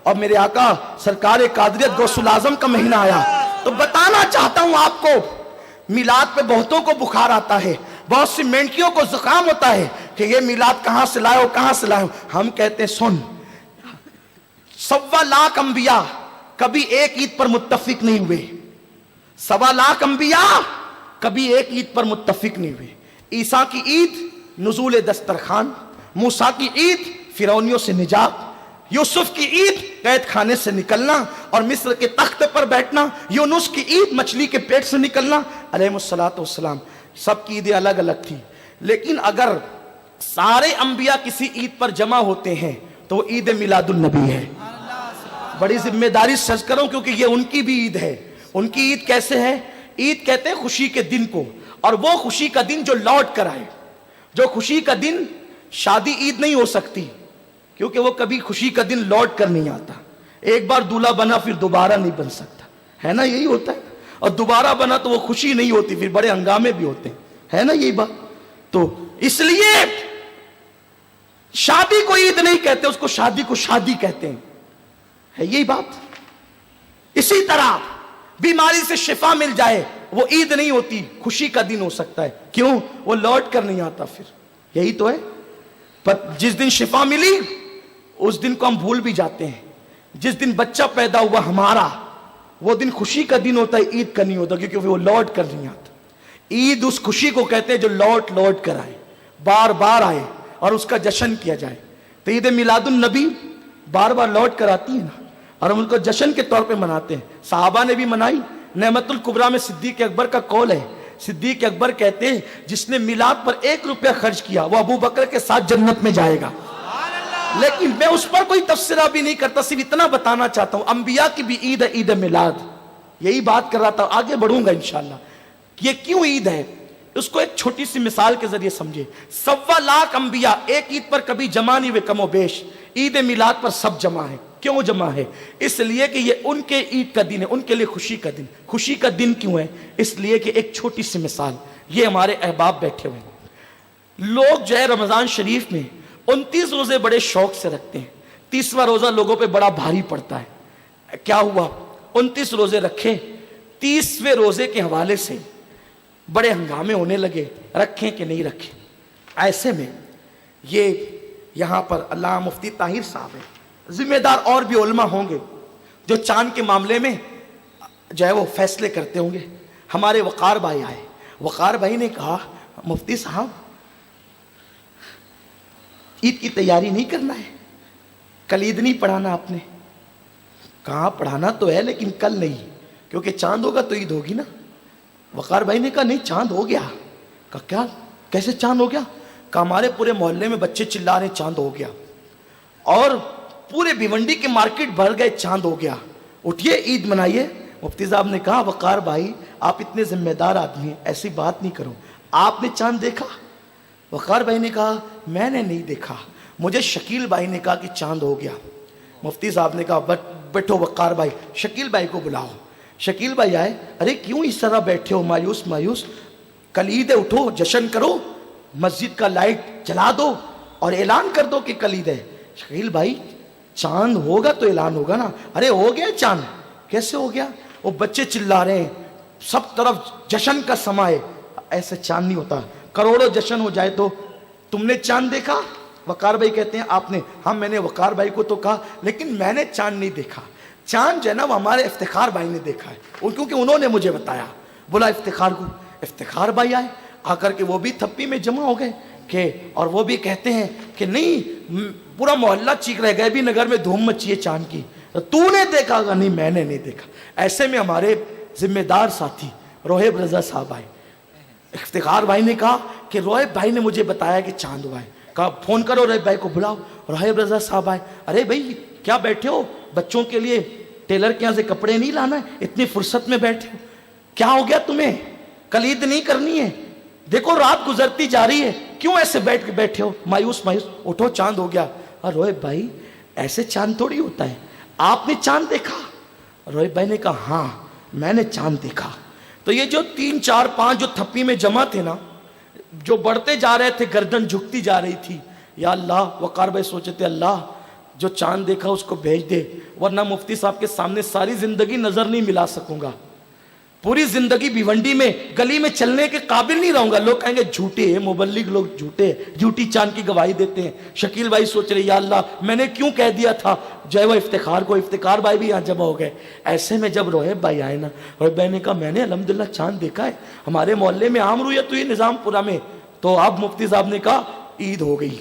اور میرے آقا سرکار قادریت غوث العظم کا مہینہ آیا، تو بتانا چاہتا ہوں آپ کو میلاد پہ بہتوں کو بخار آتا ہے، بہت سی مینٹیوں کو زکام ہوتا ہے کہ یہ میلاد کہاں سے لائے ہو کہاں سے لائے ہو. ہم کہتے ہیں سن، 1.25 لاکھ انبیاء کبھی ایک عید پر متفق نہیں ہوئے، 1.25 لاکھ انبیاء کبھی ایک عید پر متفق نہیں ہوئے. عیسیٰ کی عید نزول دسترخوان، موسیٰ کی عید فرعونیوں سے نجات، یوسف کی عید قید خانے سے نکلنا اور مصر کے تخت پر بیٹھنا، یونس کی عید مچھلی کے پیٹ سے نکلنا، علیہ الصلوۃ والسلام. سب کی عیدیں الگ الگ تھی، لیکن اگر سارے انبیاء کسی عید پر جمع ہوتے ہیں تو وہ عید میلاد النبی ہے. بڑی ذمہ داری سے عرض کروں کیونکہ یہ ان کی بھی عید ہے. ان کی عید کیسے ہے؟ عید کہتے ہیں خوشی کے دن کو، اور وہ خوشی کا دن جو لوٹ کر آئے. جو خوشی کا دن، شادی عید نہیں ہو سکتی کیونکہ وہ کبھی خوشی کا دن لوٹ کر نہیں آتا. ایک بار دولہا بنا پھر دوبارہ نہیں بن سکتا، ہے نا؟ یہی ہوتا ہے. اور دوبارہ بنا تو وہ خوشی نہیں ہوتی، پھر بڑے ہنگامے بھی ہوتے ہیں، ہے نا یہی بات؟ تو اس لیے شادی کو عید نہیں کہتے، اس کو شادی کو شادی کہتے ہیں، ہے یہی بات. اسی طرح بیماری سے شفا مل جائے وہ عید نہیں ہوتی، خوشی کا دن ہو سکتا ہے. کیوں؟ وہ لوٹ کر نہیں آتا. پھر یہی تو ہے. پر جس دن شفا ملی اس دن کو ہم بھول بھی جاتے ہیں. جس دن بچہ پیدا ہوا ہمارا، وہ دن خوشی کا دن ہوتا ہے، عید کا نہیں ہوتا، کیونکہ وہ لوٹ کر نہیں آتا. عید اس خوشی کو کہتے ہیں جو لوٹ لوٹ کر آئے، بار بار آئے اور اس کا جشن کیا جائے. تو عید میلاد النبی بار بار لوٹ کر آتی ہے نا، اور ہم ان کو جشن کے طور پہ مناتے ہیں. صحابہ نے بھی منائی. نعمت الکبریٰ میں صدیق اکبر کا قول ہے. صدیق اکبر کہتے ہیں جس نے میلاد پر 1 روپیہ خرچ کیا وہ ابو بکر کے ساتھ جنت میں جائے گا. لیکن میں اس پر کوئی تفسیرہ بھی نہیں کرتا، صرف اتنا بتانا چاہتا ہوں انبیاء کی بھی عید ہے، عید میلاد. یہی بات کر رہا تھا، آگے بڑھوں گا انشاءاللہ. یہ کیوں عید ہے اس کو ایک چھوٹی سی مثال کے ذریعے سمجھے. 1.25 لاکھ انبیاء ایک عید پر کبھی جمع نہیں ہوئے کم و بیش، عید میلاد پر سب جمع ہے. کیوں جمع ہے؟ اس لیے کہ یہ ان کے عید کا دن ہے، ان کے لیے خوشی کا دن. خوشی کا دن کیوں ہے؟ اس لیے کہ ایک چھوٹی سی مثال، یہ ہمارے احباب بیٹھے ہوئے ہیں، لوگ جو ہے رمضان شریف میں 29 روزے بڑے شوق سے رکھتے ہیں. 30واں روزہ لوگوں پہ بڑا بھاری پڑتا ہے. کیا ہوا؟ 29 روزے رکھے، 30ویں روزے کے حوالے سے بڑے ہنگامے ہونے لگے، رکھیں کہ نہیں رکھیں. ایسے میں یہ یہاں پر علامہ مفتی طاہر صاحب ہیں، ذمہ دار اور بھی علماء ہوں گے، جو چاند کے معاملے میں جو ہے وہ فیصلے کرتے ہوں گے. ہمارے وقار بھائی آئے. وقار بھائی نے کہا مفتی صاحب عید کی تیاری نہیں کرنا ہے, کل عید نہیں پڑھانا آپ نے. کہا پڑھانا تو ہے لیکن کل نہیں, کیونکہ چاند ہوگا تو عید ہوگی نا. وقار بھائی نے کہا نہیں چاند ہو گیا. کہا کیا, کیسے چاند ہو گیا؟ کہا ہمارے پورے محلے میں بچے چلا رہے چاند ہو گیا, اور پورے بھیونڈی کے مارکیٹ بھر گئے چاند ہو گیا, اٹھیے عید منائیے. مفتی صاحب نے کہا وقار بھائی آپ اتنے ذمہ دار آدمی ہیں, ایسی بات نہیں کرو, آپ نے چاند دیکھا؟ وقار بھائی نے کہا میں نے نہیں دیکھا, مجھے شکیل بھائی نے کہا کہ چاند ہو گیا. مفتی صاحب نے کہا بیٹھو وقار بھائی, شکیل بھائی کو بلاؤ. شکیل بھائی آئے. ارے کیوں اس طرح بیٹھے ہو مایوس مایوس, کل عید ہے, اٹھو جشن کرو, مسجد کا لائٹ جلا دو اور اعلان کر دو کہ کل عید ہے. شکیل بھائی چاند ہوگا تو اعلان ہوگا نا. ارے ہو گیا چاند. کیسے ہو گیا؟ وہ بچے چلا رہے ہیں, سب طرف جشن کا سما ہے. ایسے چاند نہیں ہوتا, کروڑوں جشن ہو جائے تو. تم نے چاند دیکھا؟ وقار بھائی کہتے ہیں آپ نے. ہاں میں نے وقار بھائی کو تو کہا لیکن میں نے چاند نہیں دیکھا. چاند جو ہے نا وہ ہمارے افتخار بھائی نے دیکھا ہے, کیونکہ انہوں نے مجھے بتایا. بولا افتخار کو. افتخار بھائی آئے, آ کر کے وہ بھی تھپی میں جمع ہو گئے کہ, اور وہ بھی کہتے ہیں کہ نہیں پورا محلہ چیخ رہے گئے بھی نگر میں دھوم مچی ہے چاند کی, تو نے دیکھا گا؟ نہیں میں نے نہیں دیکھا. ایسے میں ہمارے ذمہ دار ساتھی روہیب رضا صاحب آئے. افتخار بھائی نے کہا کہ روہیب بھائی نے مجھے بتایا کہ چاند ہوا ہے. کہا فون کرو روہیب بھائی کو بلاؤ. روہیب رضا صاحب آئے. ارے بھائی کیا بیٹھے ہو, بچوں کے لیے ٹیلر کے یہاں سے کپڑے نہیں لانا ہے, اتنی فرصت میں بیٹھے ہو, کیا ہو گیا تمہیں؟ کل عید نہیں کرنی ہے, دیکھو رات گزرتی جا رہی ہے, کیوں ایسے بیٹھ کے بیٹھے ہو مایوس مایوس؟ اٹھو چاند ہو گیا. اور روہیب بھائی ایسے چاند تھوڑی ہوتا ہے, آپ نے چاند دیکھا؟ روہیب بھائی نے کہا ہاں میں نے چاند دیکھا. تو یہ جو 3 4 5 جو تھپی میں جمع تھے نا, جو بڑھتے جا رہے تھے, گردن جھکتی جا رہی تھی. یا اللہ, وقار بھائی سوچے تھے اللہ جو چاند دیکھا اس کو بھیج دے, ورنہ مفتی صاحب کے سامنے ساری زندگی نظر نہیں ملا سکوں گا, پوری زندگی بھیونڈی میں گلی میں چلنے کے قابل نہیں رہوں گا. لوگ کہیں گے جھوٹے ہیں مبلغ لوگ, جھوٹے جھوٹی چاند کی گواہی دیتے ہیں. شکیل بھائی سوچ رہے یا اللہ میں نے کیوں کہہ دیا تھا جو ہے وہ افتخار کو. افتخار بھائی بھی یہاں جمع ہو گئے. ایسے میں جب روہیب بھائی آئے نا, روہیب بھائی نے کہا میں نے الحمدللہ چاند دیکھا ہے, ہمارے محلے میں عام رویت ہوئی نظام پورا میں. تو اب مفتی صاحب نے کہا عید ہو گئی,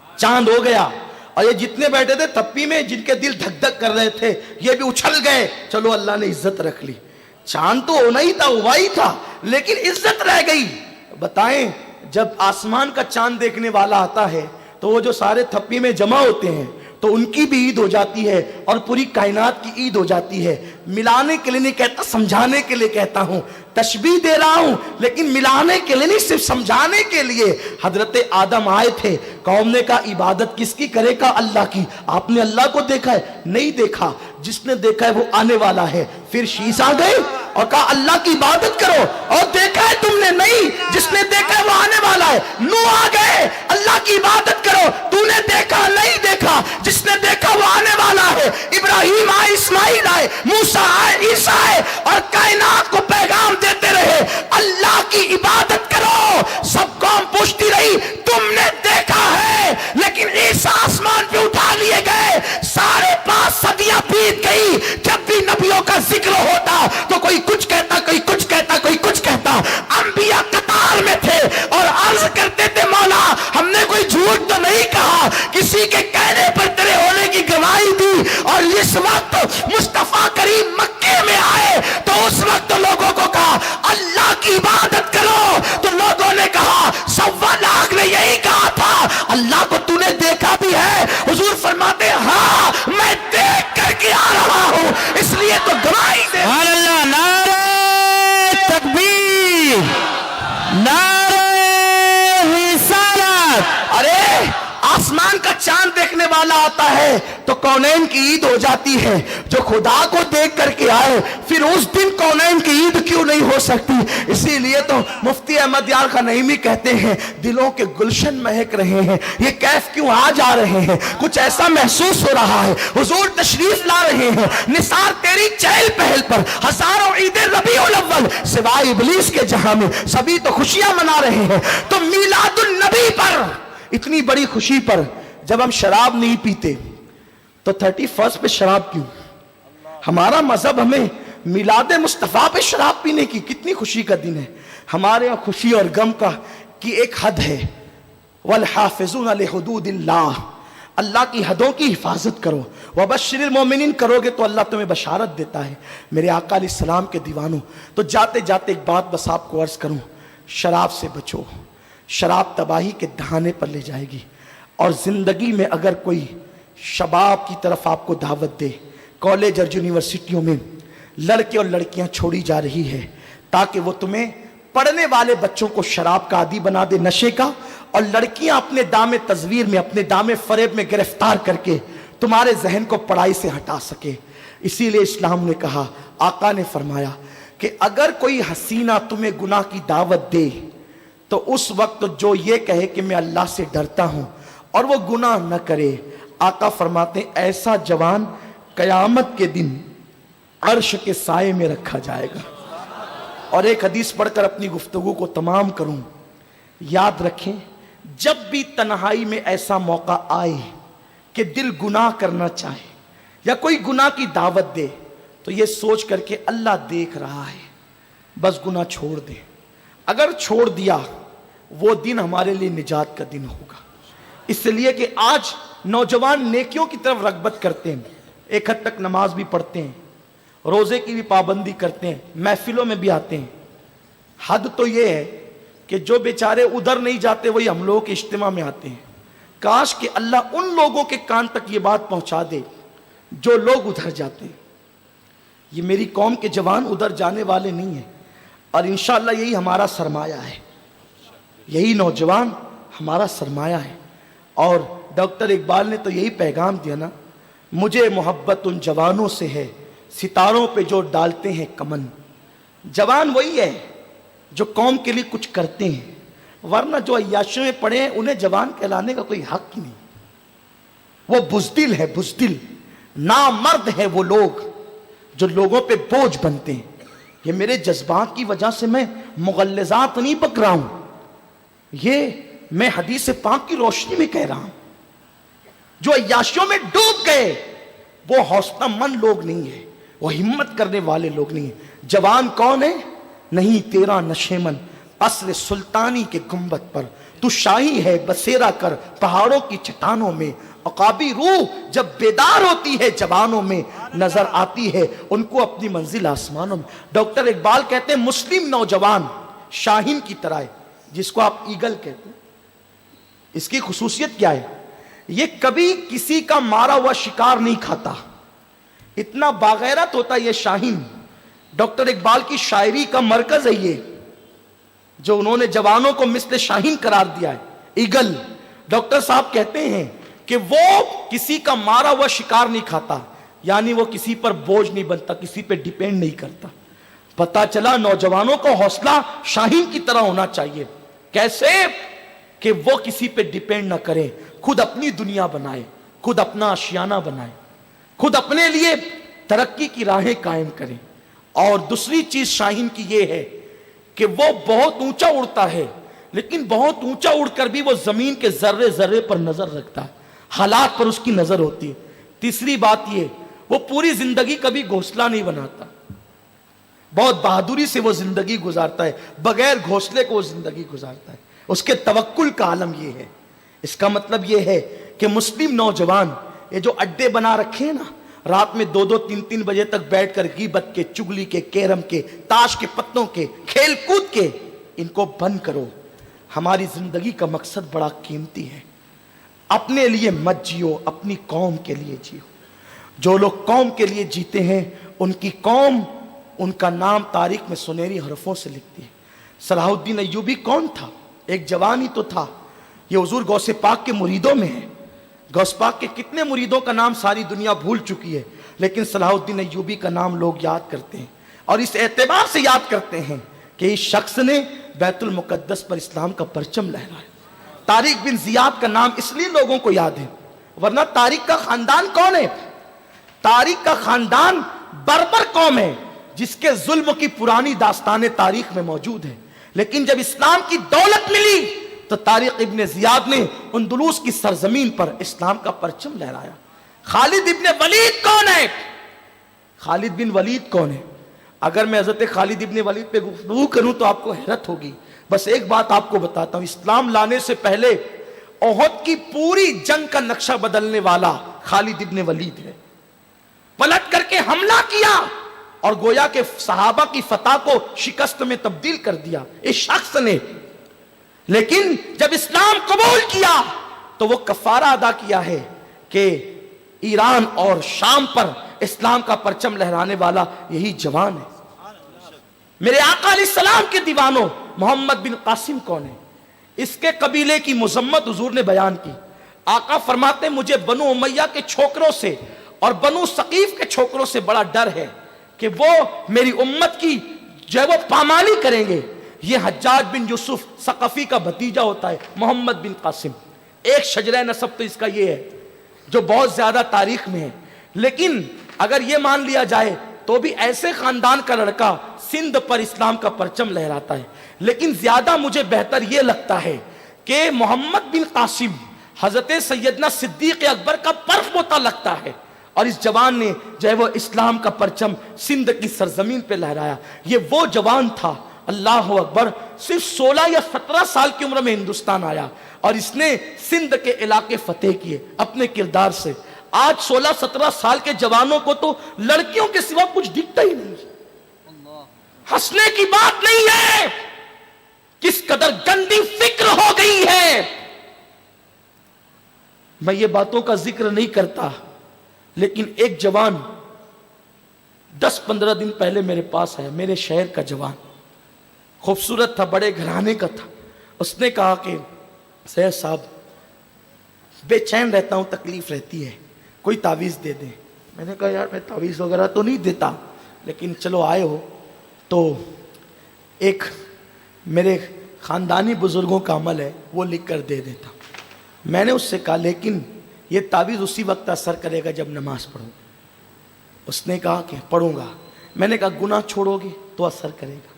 چاند ہو گیا. اور یہ جتنے بیٹھے تھے تپی میں, جن کے دل دھک دھک کر رہے تھے, یہ بھی اچھل گئے. چلو اللہ نے عزت رکھ لی. چاند تو ہونا ہی تھا, ہوا ہی تھا, لیکن عزت رہ گئی. بتائیں جب آسمان کا چاند دیکھنے والا آتا ہے تو وہ جو سارے تھپی میں جمع ہوتے ہیں تو ان کی بھی عید ہو جاتی ہے اور پوری کائنات کی عید ہو جاتی ہے. ملانے کے لیے نہیں کہتا, سمجھانے کے لیے کہتا ہوں. تشبیہ دے رہا ہوں لیکن ملانے کے لیے نہیں, صرف سمجھانے کے لیے. حضرت آدم آئے تھے, قوم نے کہا عبادت کس کی کرے گا؟ اللہ کی. آپ نے اللہ کو دیکھا ہے؟ نہیں دیکھا. جس نے دیکھا ہے وہ آنے والا ہے. پھر شیش آ گئے اور کہا اللہ کی عبادت کرو, اور دیکھا ہے تم نے؟ نہیں. جس نے دیکھا ہے وہ آنے والا ہے. نو آ گئے, اللہ کی عبادت کرو, تو نے دیکھا؟ نہیں دیکھا. جس نے دیکھا وہ آنے والا ہے. ابراہیم آئے, اسماعیل آئے, موسیٰ آئے, عیسیٰ آئے, اور کائنات کو پیغام دیتے رہے اللہ کی عبادت کرو. سب قوم پوچھتی رہی تم نے دیکھا ہے, لیکن عیسیٰ آسمان پہ اٹھا لیے گئے. 5.5 صدیاں بیت گئی. جب بھی نبیوں کا ذکر ہوتا تو کوئی کچھ کہتا, کوئی کچھ کہتا, کوئی کچھ کہتا. انبیاء قطار میں تھے اور عرض کرتے تھے مولا ہم نے کوئی جھوٹ تو نہیں کہا, کسی کے کہنے پر تیرے ہونے کی گواہی دی. اور اس وقت مصطفیٰ کریم مکے میں آئے تو اس وقت لوگوں کو کہا اللہ کی عبادت کرو, تو لوگوں نے کہا 1.25 لاکھ نے یہی کہا تھا اللہ کو تو نے دیکھا بھی ہے؟ حضور فرماتے ہاں میں دیکھ کر کے آ رہا ہوں, اس لیے تو گواہی دے. اللہ, نعرہ تکبیر, نعرہ رسالت. ارے آسمان کا چاند دیکھنے والا آتا ہے تو کونین کی عید ہو جاتی ہے. جو خدا کو دیکھ کر کے آئے پھر اس دن کونین کی عید کیوں نہیں ہو سکتی؟ اسی لیے تو مفتی احمد یار خنیمی کہتے ہیں دلوں کے گلشن مہک رہے ہیں, یہ کیف کیوں آ جا رہے ہیں؟ کچھ ایسا محسوس ہو رہا ہے حضور تشریف لا رہے ہیں. نثار تیری چہل پہل پر ہزاروں عید ربیع الاول سوائے ابلیس کے جہاں میں سبھی تو خوشیاں منا رہے ہیں. تو میلاد النبی پر اتنی بڑی خوشی پر جب ہم شراب نہیں پیتے تو 31 پہ شراب کیوں؟ ہمارا مذہب ہمیں میلاد مصطفیٰ پہ شراب پینے کی، کتنی خوشی کا دن ہے ہمارے یہاں، خوشی اور غم کا کی ایک حد ہے. والحافظون لحدود اللہ، اللہ کی حدوں کی حفاظت کرو. وبشر المومنین کرو گے تو اللہ تمہیں بشارت دیتا ہے. میرے آقا علیہ السلام کے دیوانوں، تو جاتے جاتے ایک بات بس آپ کو عرض کروں، شراب سے بچو. شراب تباہی کے دہانے پر لے جائے گی. اور زندگی میں اگر کوئی شباب کی طرف آپ کو دعوت دے، کالج اور یونیورسٹیوں میں لڑکے اور لڑکیاں چھوڑی جا رہی ہے تاکہ وہ تمہیں پڑھنے والے بچوں کو شراب کا عادی بنا دے، نشے کا، اور لڑکیاں اپنے دام تزویر میں، اپنے دام فریب میں گرفتار کر کے تمہارے ذہن کو پڑھائی سے ہٹا سکے. اسی لیے اسلام نے کہا، آقا نے فرمایا کہ اگر کوئی حسینہ تمہیں گناہ کی دعوت دے تو اس وقت جو یہ کہے کہ میں اللہ سے ڈرتا ہوں اور وہ گناہ نہ کرے، آقا فرماتے ہیں ایسا جوان قیامت کے دن عرش کے سائے میں رکھا جائے گا. اور ایک حدیث پڑھ کر اپنی گفتگو کو تمام کروں. یاد رکھیں، جب بھی تنہائی میں ایسا موقع آئے کہ دل گناہ کرنا چاہے یا کوئی گناہ کی دعوت دے تو یہ سوچ کر کے اللہ دیکھ رہا ہے، بس گناہ چھوڑ دے. اگر چھوڑ دیا وہ دن ہمارے لیے نجات کا دن ہوگا. اس لیے کہ آج نوجوان نیکیوں کی طرف رغبت کرتے ہیں، ایک حد تک نماز بھی پڑھتے ہیں، روزے کی بھی پابندی کرتے ہیں، محفلوں میں بھی آتے ہیں. حد تو یہ ہے کہ جو بیچارے ادھر نہیں جاتے وہی ہم لوگوں کے اجتماع میں آتے ہیں. کاش کہ اللہ ان لوگوں کے کان تک یہ بات پہنچا دے جو لوگ ادھر جاتے ہیں. یہ میری قوم کے جوان ادھر جانے والے نہیں ہیں، اور انشاءاللہ یہی ہمارا سرمایہ ہے، یہی نوجوان ہمارا سرمایہ ہے. اور ڈاکٹر اقبال نے تو یہی پیغام دیا نا، مجھے محبت ان جوانوں سے ہے ستاروں پہ جو ڈالتے ہیں کمن. جوان وہی ہے جو قوم کے لیے کچھ کرتے ہیں، ورنہ جو عیاشیوں میں پڑے ہیں انہیں جوان کہلانے کا کوئی حق ہی نہیں. وہ بزدل ہے، بزدل نامرد ہے وہ لوگ جو لوگوں پہ بوجھ بنتے ہیں. یہ میرے جذبات کی وجہ سے میں مغلظات نہیں بک رہا ہوں، یہ میں حدیث پاک کی روشنی میں کہہ رہا ہوں. جو عیاشیوں میں ڈوب گئے وہ حوصلہ مند لوگ نہیں ہیں، وہ ہمت کرنے والے لوگ نہیں ہیں. جوان کون ہے؟ نہیں تیرا نشیمن قصر سلطانی کے گنبد پر، تو شاہی ہے بسیرا کر پہاڑوں کی چٹانوں میں. عقابی روح جب بیدار ہوتی ہے جوانوں میں، نظر آتی ہے ان کو اپنی منزل آسمانوں میں. ڈاکٹر اقبال کہتے ہیں مسلم نوجوان شاہین کی طرح ہے، جس کو آپ ایگل کہتے ہیں. اس کی خصوصیت کیا ہے؟ یہ کبھی کسی کا مارا ہوا شکار نہیں کھاتا، اتنا باغیرت ہوتا ہے یہ شاہین. ڈاکٹر اقبال کی شاعری کا مرکز ہے یہ، جو انہوں نے جوانوں کو مثل شاہین قرار دیا ہے، ایگل. ڈاکٹر صاحب کہتے ہیں کہ وہ کسی کا مارا ہوا شکار نہیں کھاتا، یعنی وہ کسی پر بوجھ نہیں بنتا، کسی پہ ڈیپینڈ نہیں کرتا. پتا چلا نوجوانوں کو حوصلہ شاہین کی طرح ہونا چاہیے. کیسے؟ کہ وہ کسی پہ ڈیپینڈ نہ کرے، خود اپنی دنیا بنائے، خود اپنا آشیانہ بنائے، خود اپنے لیے ترقی کی راہیں قائم کرے. اور دوسری چیز شاہین کی یہ ہے کہ وہ بہت اونچا اڑتا ہے، لیکن بہت اونچا اڑ کر بھی وہ زمین کے ذرے ذرے پر نظر رکھتا ہے، حالات پر اس کی نظر ہوتی ہے. تیسری بات یہ، وہ پوری زندگی کبھی گھونسلہ نہیں بناتا، بہت بہادری سے وہ زندگی گزارتا ہے، بغیر گھونسلے کو وہ زندگی گزارتا ہے. اس کے توکل کا عالم یہ ہے. اس کا مطلب یہ ہے کہ مسلم نوجوان یہ جو اڈے بنا رکھے ہیں نا، رات میں 2-3 بجے تک بیٹھ کر غیبت کے، چگلی کے، کیرم کے، تاش کے پتوں کے، کھیل کود کے، ان کو بند کرو. ہماری زندگی کا مقصد بڑا قیمتی ہے. اپنے لیے مت جیو، اپنی قوم کے لیے جیو. جو لوگ قوم کے لیے جیتے ہیں ان کی قوم، ان کا نام تاریخ میں سنہری حرفوں سے لکھتی ہے. صلاح الدین ایوبی کون تھا؟ ایک جوان ہی تو تھا. یہ حضور غوث پاک کے مریدوں میں ہے. غوث پاک کے کتنے مریدوں کا نام ساری دنیا بھول چکی ہے، لیکن صلاح الدین ایوبی کا نام لوگ یاد کرتے ہیں، اور اس اعتبار سے یاد کرتے ہیں کہ اس شخص نے بیت المقدس پر اسلام کا پرچم لہرایا. طارق بن زیاد کا نام اس لیے لوگوں کو یاد ہے، ورنہ طارق کا خاندان کون ہے؟ طارق کا خاندان بربر قوم ہے جس کے ظلم کی پرانی داستانیں تاریخ میں موجود ہیں. لیکن جب اسلام کی دولت ملی تو طارق ابن زیاد نے اندلس کی سرزمین پر اسلام کا پرچم لہرایا. خالد ابن ولید کون ہے؟ خالد بن ولید کون ہے؟ اگر میں حضرت خالد بن ولید پہ گفتگو کروں تو آپ کو حیرت ہوگی. بس ایک بات آپ کو بتاتا ہوں، اسلام لانے سے پہلے احد کی پوری جنگ کا نقشہ بدلنے والا خالد بن ولید ہے. پلٹ کر کے حملہ کیا اور گویا کہ صحابہ کی فتح کو شکست میں تبدیل کر دیا اس شخص نے. لیکن جب اسلام قبول کیا تو وہ کفارہ ادا کیا ہے کہ ایران اور شام پر اسلام کا پرچم لہرانے والا یہی جوان ہے. میرے آقا علیہ السلام کے دیوانوں، محمد بن قاسم کون ہے؟ اس کے قبیلے کی مذمت حضور نے بیان کی. آقا فرماتے ہیں مجھے بنو امیہ کے چھوکروں سے اور بنو ثقیف کے چھوکروں سے بڑا ڈر ہے کہ وہ میری امت کی جو ہے وہ پامالی کریں گے. یہ حجاج بن یوسف ثقفی کا بھتیجا ہوتا ہے محمد بن قاسم. ایک شجرہ نسب تو اس کا یہ ہے جو بہت زیادہ تاریخ میں ہے. لیکن اگر یہ مان لیا جائے تو بھی ایسے خاندان کا لڑکا سندھ پر اسلام کا پرچم لہراتا ہے. لیکن زیادہ مجھے بہتر یہ لگتا ہے کہ محمد بن قاسم حضرت سیدنا صدیق اکبر کا پرپوتا لگتا ہے، اور اس جوان نے جو ہے وہ اسلام کا پرچم سندھ کی سرزمین پہ لہرایا. یہ وہ جوان تھا، اللہ اکبر، صرف 16 یا 17 سال کی عمر میں ہندوستان آیا اور اس نے سندھ کے علاقے فتح کیے اپنے کردار سے. آج 16-17 سال کے جوانوں کو تو لڑکیوں کے سوا کچھ دکھتا ہی نہیں. ہنسنے کی بات نہیں ہے، کس قدر گندی فکر ہو گئی ہے. میں یہ باتوں کا ذکر نہیں کرتا، لیکن ایک جوان 10-15 دن پہلے میرے پاس ہے، میرے شہر کا جوان، خوبصورت تھا، بڑے گھرانے کا تھا. اس نے کہا کہ سید صاحب بے چین رہتا ہوں، تکلیف رہتی ہے، کوئی تعویذ دے دیں. میں نے کہا یار میں تعویذ وغیرہ تو نہیں دیتا، لیکن چلو آئے ہو تو ایک میرے خاندانی بزرگوں کا عمل ہے وہ لکھ کر دے دیتا. میں نے اس سے کہا لیکن یہ تعویذ اسی وقت اثر کرے گا جب نماز پڑھوں. اس نے کہا کہ پڑھوں گا. میں نے کہا گناہ چھوڑو گے تو اثر کرے گا.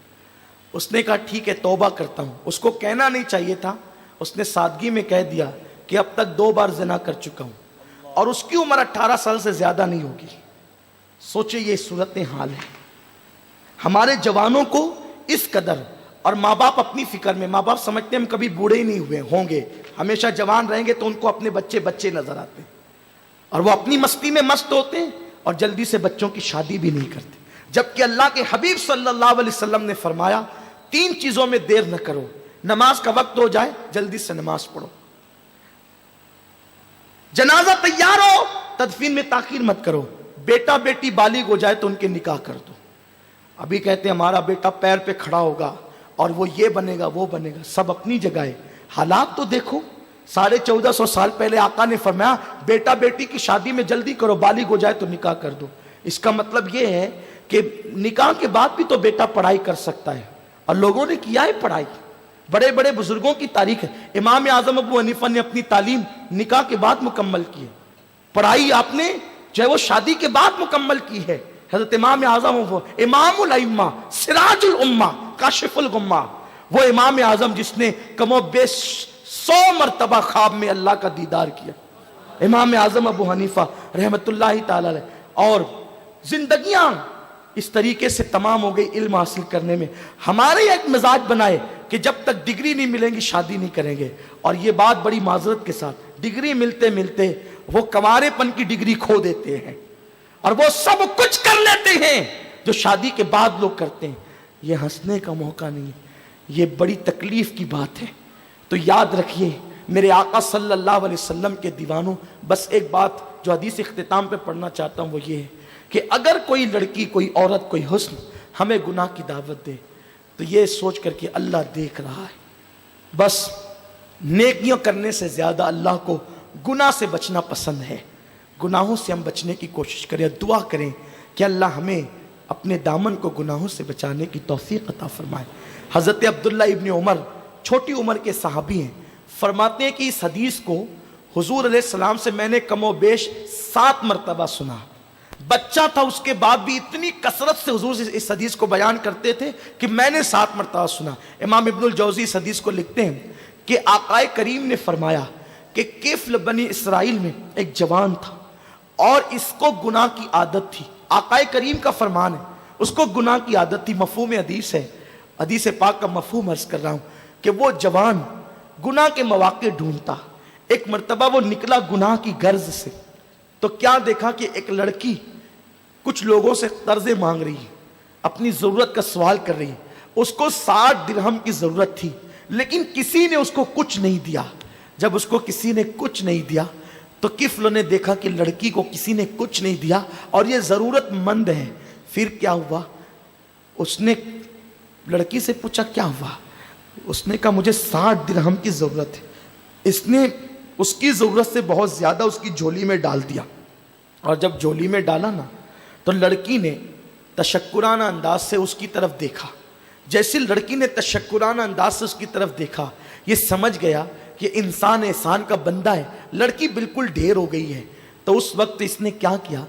اس نے کہا ٹھیک ہے توبہ کرتا ہوں. اس کو کہنا نہیں چاہیے تھا، اس نے سادگی میں کہہ دیا کہ اب تک 2 بار زنا کر چکا ہوں اور اس کی عمر 18 سال سے زیادہ نہیں ہوگی. سوچے یہ صورتحال ہے. ہمارے جوانوں کو اس قدر، اور ماں باپ اپنی فکر میں، ماں باپ سمجھتے ہیں ہم کبھی بوڑھے ہی نہیں ہوئے ہوں گے، ہمیشہ جوان رہیں گے، تو ان کو اپنے بچے بچے نظر آتے ہیں اور وہ اپنی مستی میں مست ہوتے ہیں اور جلدی سے بچوں کی شادی بھی نہیں کرتے. جبکہ اللہ کے حبیب صلی اللہ علیہ وسلم نے فرمایا 3 چیزوں میں دیر نہ کرو. نماز کا وقت ہو جائے جلدی سے نماز پڑھو، جنازہ تیار ہو تدفین میں تاخیر مت کرو، بیٹا بیٹی بالغ ہو جائے تو ان کے نکاح کر دو. ابھی کہتے ہیں ہمارا بیٹا پیر پہ کھڑا ہوگا اور وہ یہ بنے گا وہ بنے گا. سب اپنی جگہ ہے، حالات تو دیکھو. 1450 سال پہلے آقا نے فرمایا بیٹا بیٹی کی شادی میں جلدی کرو، بالغ ہو جائے تو نکاح کر دو. اس کا مطلب یہ ہے کہ نکاح کے بعد بھی تو بیٹا پڑھائی کر سکتا ہے، اور لوگوں نے کیا ہے پڑھائی. بڑے بڑے بزرگوں کی تاریخ ہے. امام اعظم ابو حنیفہ نے اپنی تعلیم نکاح کے بعد مکمل کی ہے، پڑھائی آپ نے جو ہے وہ شادی کے بعد مکمل کی ہے. حضرت امام اعظم امام الائمہ سراج الامہ کاشف الغمہ، وہ امام اعظم جس نے کم و بیش 100 مرتبہ خواب میں اللہ کا دیدار کیا. امام اعظم ابو حنیفہ رحمت اللہ تعالی علیہ. اور زندگیاں اس طریقے سے تمام ہو گئی علم حاصل کرنے میں. ہمارے ایک مزاج بنائے کہ جب تک ڈگری نہیں ملیں گی شادی نہیں کریں گے. اور یہ بات بڑی معذرت کے ساتھ، ڈگری ملتے ملتے وہ کنوارے پن کی ڈگری کھو دیتے ہیں اور وہ سب کچھ کر لیتے ہیں جو شادی کے بعد لوگ کرتے ہیں. یہ ہنسنے کا موقع نہیں ہے، یہ بڑی تکلیف کی بات ہے. تو یاد رکھیے میرے آقا صلی اللہ علیہ وسلم کے دیوانوں، بس ایک بات جو حدیث اختتام پہ پڑھنا چاہتا ہوں وہ یہ ہے کہ اگر کوئی لڑکی، کوئی عورت، کوئی حسن ہمیں گناہ کی دعوت دے تو یہ سوچ کر کہ اللہ دیکھ رہا ہے. بس نیکیاں کرنے سے زیادہ اللہ کو گناہ سے بچنا پسند ہے. گناہوں سے ہم بچنے کی کوشش کریں، دعا کریں کہ اللہ ہمیں اپنے دامن کو گناہوں سے بچانے کی توفیق عطا فرمائے. حضرت عبداللہ ابن عمر چھوٹی عمر کے صحابی ہیں، فرماتے ہیں کہ اس حدیث کو حضور علیہ السلام سے میں نے کم و بیش 7 مرتبہ سنا. بچہ تھا اس کے بعد بھی اتنی کثرت سے حضور اس حدیث کو بیان کرتے تھے کہ میں نے 7 مرتبہ سنا. امام ابن الجوزی اس حدیث کو لکھتے ہیں کہ آقائے کریم نے فرمایا کہ کفل بنی اسرائیل میں ایک جوان تھا اور اس کو گناہ کی عادت تھی. آقائے کریم کا فرمان ہے، اس کو گناہ کی عادت تھی، مفہوم حدیث ہے، حدیث پاک کا مفہوم عرض کر رہا ہوں کہ وہ جوان گناہ کے مواقع ڈھونڈتا، ایک مرتبہ وہ نکلا گناہ کی غرض سے، تو کیا دیکھا کہ ایک لڑکی کچھ لوگوں سے قرضے مانگ رہی ہے، اپنی ضرورت کا سوال کر رہی ہے، اس کو 60 درہم کی ضرورت تھی، لیکن کسی نے اس کو کچھ نہیں دیا۔ جب اس کو کسی نے کچھ نہیں دیا تو کفل نے دیکھا کہ لڑکی کو کسی نے کچھ نہیں دیا اور یہ ضرورت مند ہے، پھر کیا ہوا؟ اس نے لڑکی سے پوچھا کیا ہوا؟ اس نے کہا مجھے 60 درہم کی ضرورت ہے۔ اس نے اس کی ضرورت سے بہت زیادہ اس کی جھولی میں ڈال دیا، اور جب جھولی میں ڈالا نا تو لڑکی نے تشکرانہ انداز سے اس کی طرف دیکھا۔ جیسے لڑکی نے تشکرانہ انداز سے اس کی طرف دیکھا، یہ سمجھ گیا کہ انسان احسان کا بندہ ہے، لڑکی بالکل ڈھیر ہو گئی ہے۔ تو اس وقت اس نے کیا کیا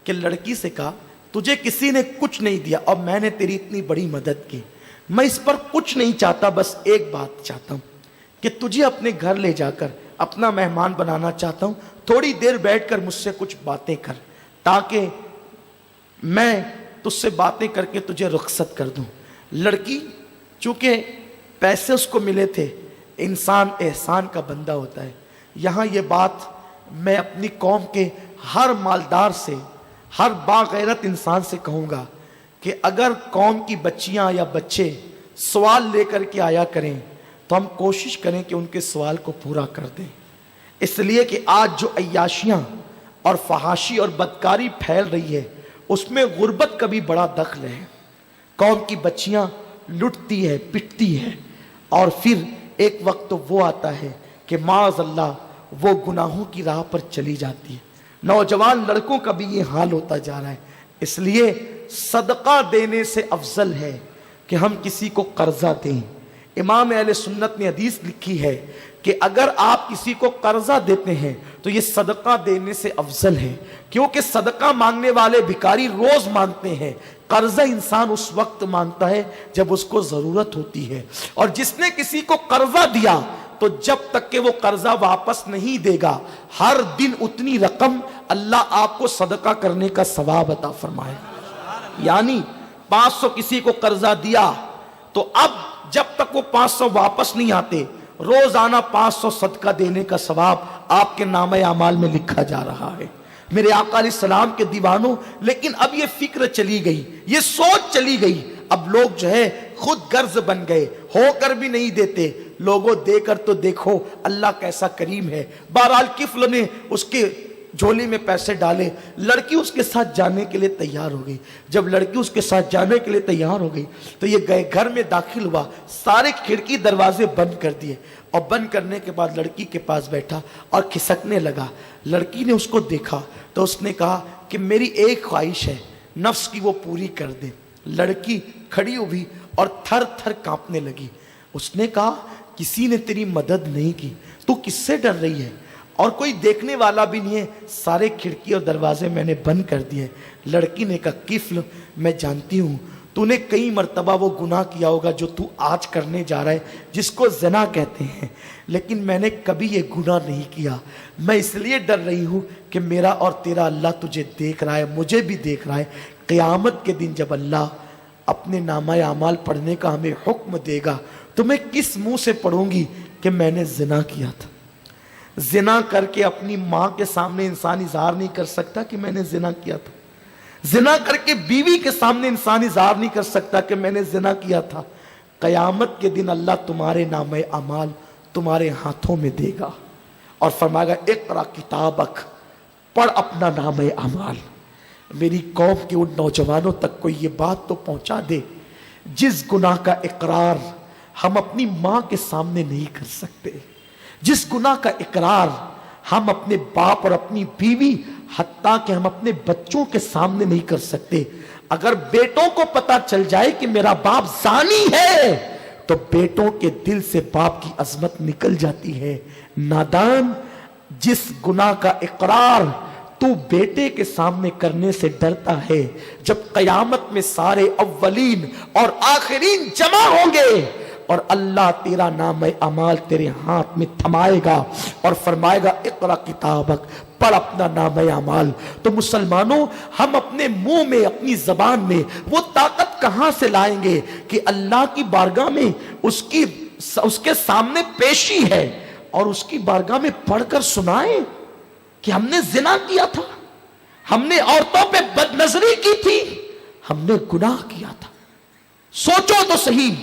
کہ لڑکی سے کہا تجھے کسی نے کچھ نہیں دیا اور میں نے تیری اتنی بڑی مدد کی، میں اس پر کچھ نہیں چاہتا، بس ایک بات چاہتا ہوں کہ تجھے اپنے گھر لے جا کر اپنا مہمان بنانا چاہتا ہوں، تھوڑی دیر بیٹھ کر مجھ سے کچھ باتیں کر تاکہ میں تجھ سے باتیں کر کے تجھے رخصت کر دوں۔ لڑکی چونکہ پیسے اس کو ملے تھے، انسان احسان کا بندہ ہوتا ہے۔ یہاں یہ بات میں اپنی قوم کے ہر مالدار سے، ہر باغیرت انسان سے کہوں گا کہ اگر قوم کی بچیاں یا بچے سوال لے کر کے آیا کریں تو ہم کوشش کریں کہ ان کے سوال کو پورا کر دیں، اس لیے کہ آج جو عیاشیاں اور فحاشی اور بدکاری پھیل رہی ہے اس میں غربت کا بھی بڑا دخل ہے۔ قوم کی بچیاں لٹتی ہے، پٹتی ہے، اور پھر ایک وقت تو وہ آتا ہے کہ معاذ اللہ وہ گناہوں کی راہ پر چلی جاتی ہے۔ نوجوان لڑکوں کا بھی یہ حال ہوتا جا رہا ہے۔ اس لیے صدقہ دینے سے افضل ہے کہ ہم کسی کو قرضہ دیں۔ امام اہل سنت نے حدیث لکھی ہے کہ اگر آپ کسی کو قرضہ دیتے ہیں تو یہ صدقہ دینے سے افضل ہے، کیونکہ صدقہ مانگنے والے بھکاری روز مانگتے ہیں، قرضہ انسان اس وقت مانگتا ہے جب اس کو ضرورت ہوتی ہے۔ اور جس نے کسی کو قرضہ دیا تو جب تک کہ وہ قرضہ واپس نہیں دے گا، ہر دن اتنی رقم اللہ آپ کو صدقہ کرنے کا ثواب عطا فرمائے۔ یعنی 500 کسی کو قرضہ دیا تو اب جب تک وہ 500 واپس نہیں آتے، روزانہ 500 صدقہ دینے کا ثواب آپ کے نامہ اعمال میں لکھا جا رہا ہے۔ میرے آقا علیہ السلام کے دیوانوں، لیکن اب یہ فکر چلی گئی، یہ سوچ چلی گئی، اب لوگ جو ہے خود غرض بن گئے، ہو کر بھی نہیں دیتے۔ لوگوں دے کر تو دیکھو اللہ کیسا کریم ہے۔ بہرحال کفل نے اس کے جھولی میں پیسے ڈالے، لڑکی اس کے ساتھ جانے کے لیے تیار ہو گئی۔ جب لڑکی اس کے ساتھ جانے کے لیے تیار ہو گئی تو یہ گئے، گھر میں داخل ہوا، سارے کھڑکی دروازے بند کر دیے، اور بند کرنے کے بعد لڑکی کے پاس بیٹھا اور کھسکنے لگا۔ لڑکی نے اس کو دیکھا تو اس نے کہا کہ میری ایک خواہش ہے، نفس کی وہ پوری کر دے۔ لڑکی کھڑی ہوئی اور تھر تھر کانپنے لگی۔ اس نے کہا کسی نے تیری مدد نہیں کی، تو کس سے ڈر رہی ہے؟ اور کوئی دیکھنے والا بھی نہیں ہے، سارے کھڑکی اور دروازے میں نے بند کر دیے۔ لڑکی نے کہا کفل میں جانتی ہوں تو نے کئی مرتبہ وہ گناہ کیا ہوگا جو تو آج کرنے جا رہا ہے، جس کو زنا کہتے ہیں، لیکن میں نے کبھی یہ گناہ نہیں کیا۔ میں اس لیے ڈر رہی ہوں کہ میرا اور تیرا اللہ تجھے دیکھ رہا ہے، مجھے بھی دیکھ رہا ہے۔ قیامت کے دن جب اللہ اپنے نامہ اعمال پڑھنے کا ہمیں حکم دے گا تو میں کس منہ سے پڑھوں گی کہ میں نے زنا کیا تھا؟ زنا کر کے اپنی ماں کے سامنے انسان اظہار نہیں کر سکتا کہ میں نے زنا کیا تھا۔ زنا کر کے بیوی کے سامنے انسان اظہار نہیں کر سکتا کہ میں نے زنا کیا تھا۔ قیامت کے دن اللہ تمہارے نامہ اعمال تمہارے ہاتھوں میں دے گا اور فرمائے گا اقرا کتابک، پڑھ اپنا نامہ اعمال۔ میری قوم کے ان نوجوانوں تک کوئی یہ بات تو پہنچا دے جس گناہ کا اقرار ہم اپنی ماں کے سامنے نہیں کر سکتے، جس گناہ کا اقرار ہم اپنے باپ اور اپنی بیوی حتیٰ کہ ہم اپنے بچوں کے سامنے نہیں کر سکتے۔ اگر بیٹوں کو پتا چل جائے کہ میرا باپ زانی ہے تو بیٹوں کے دل سے باپ کی عظمت نکل جاتی ہے۔ نادان، جس گناہ کا اقرار تو بیٹے کے سامنے کرنے سے ڈرتا ہے، جب قیامت میں سارے اولین اور آخرین جمع ہوں گے اور اللہ تیرا نام اعمال تیرے ہاتھ میں تھمائے گا اور فرمائے گا اقرا کتابک، پڑھ اپنا نام اعمال۔ تو مسلمانوں، ہم اپنے منہ میں، اپنی زبان میں وہ طاقت کہاں سے لائیں گے کہ اللہ کی بارگاہ میں اس کے سامنے پیشی ہے اور اس کی بارگاہ میں پڑھ کر سنائیں کہ ہم نے زنا کیا تھا، ہم نے عورتوں پہ بد نظری کی تھی، ہم نے گناہ کیا تھا۔ سوچو تو صحیح،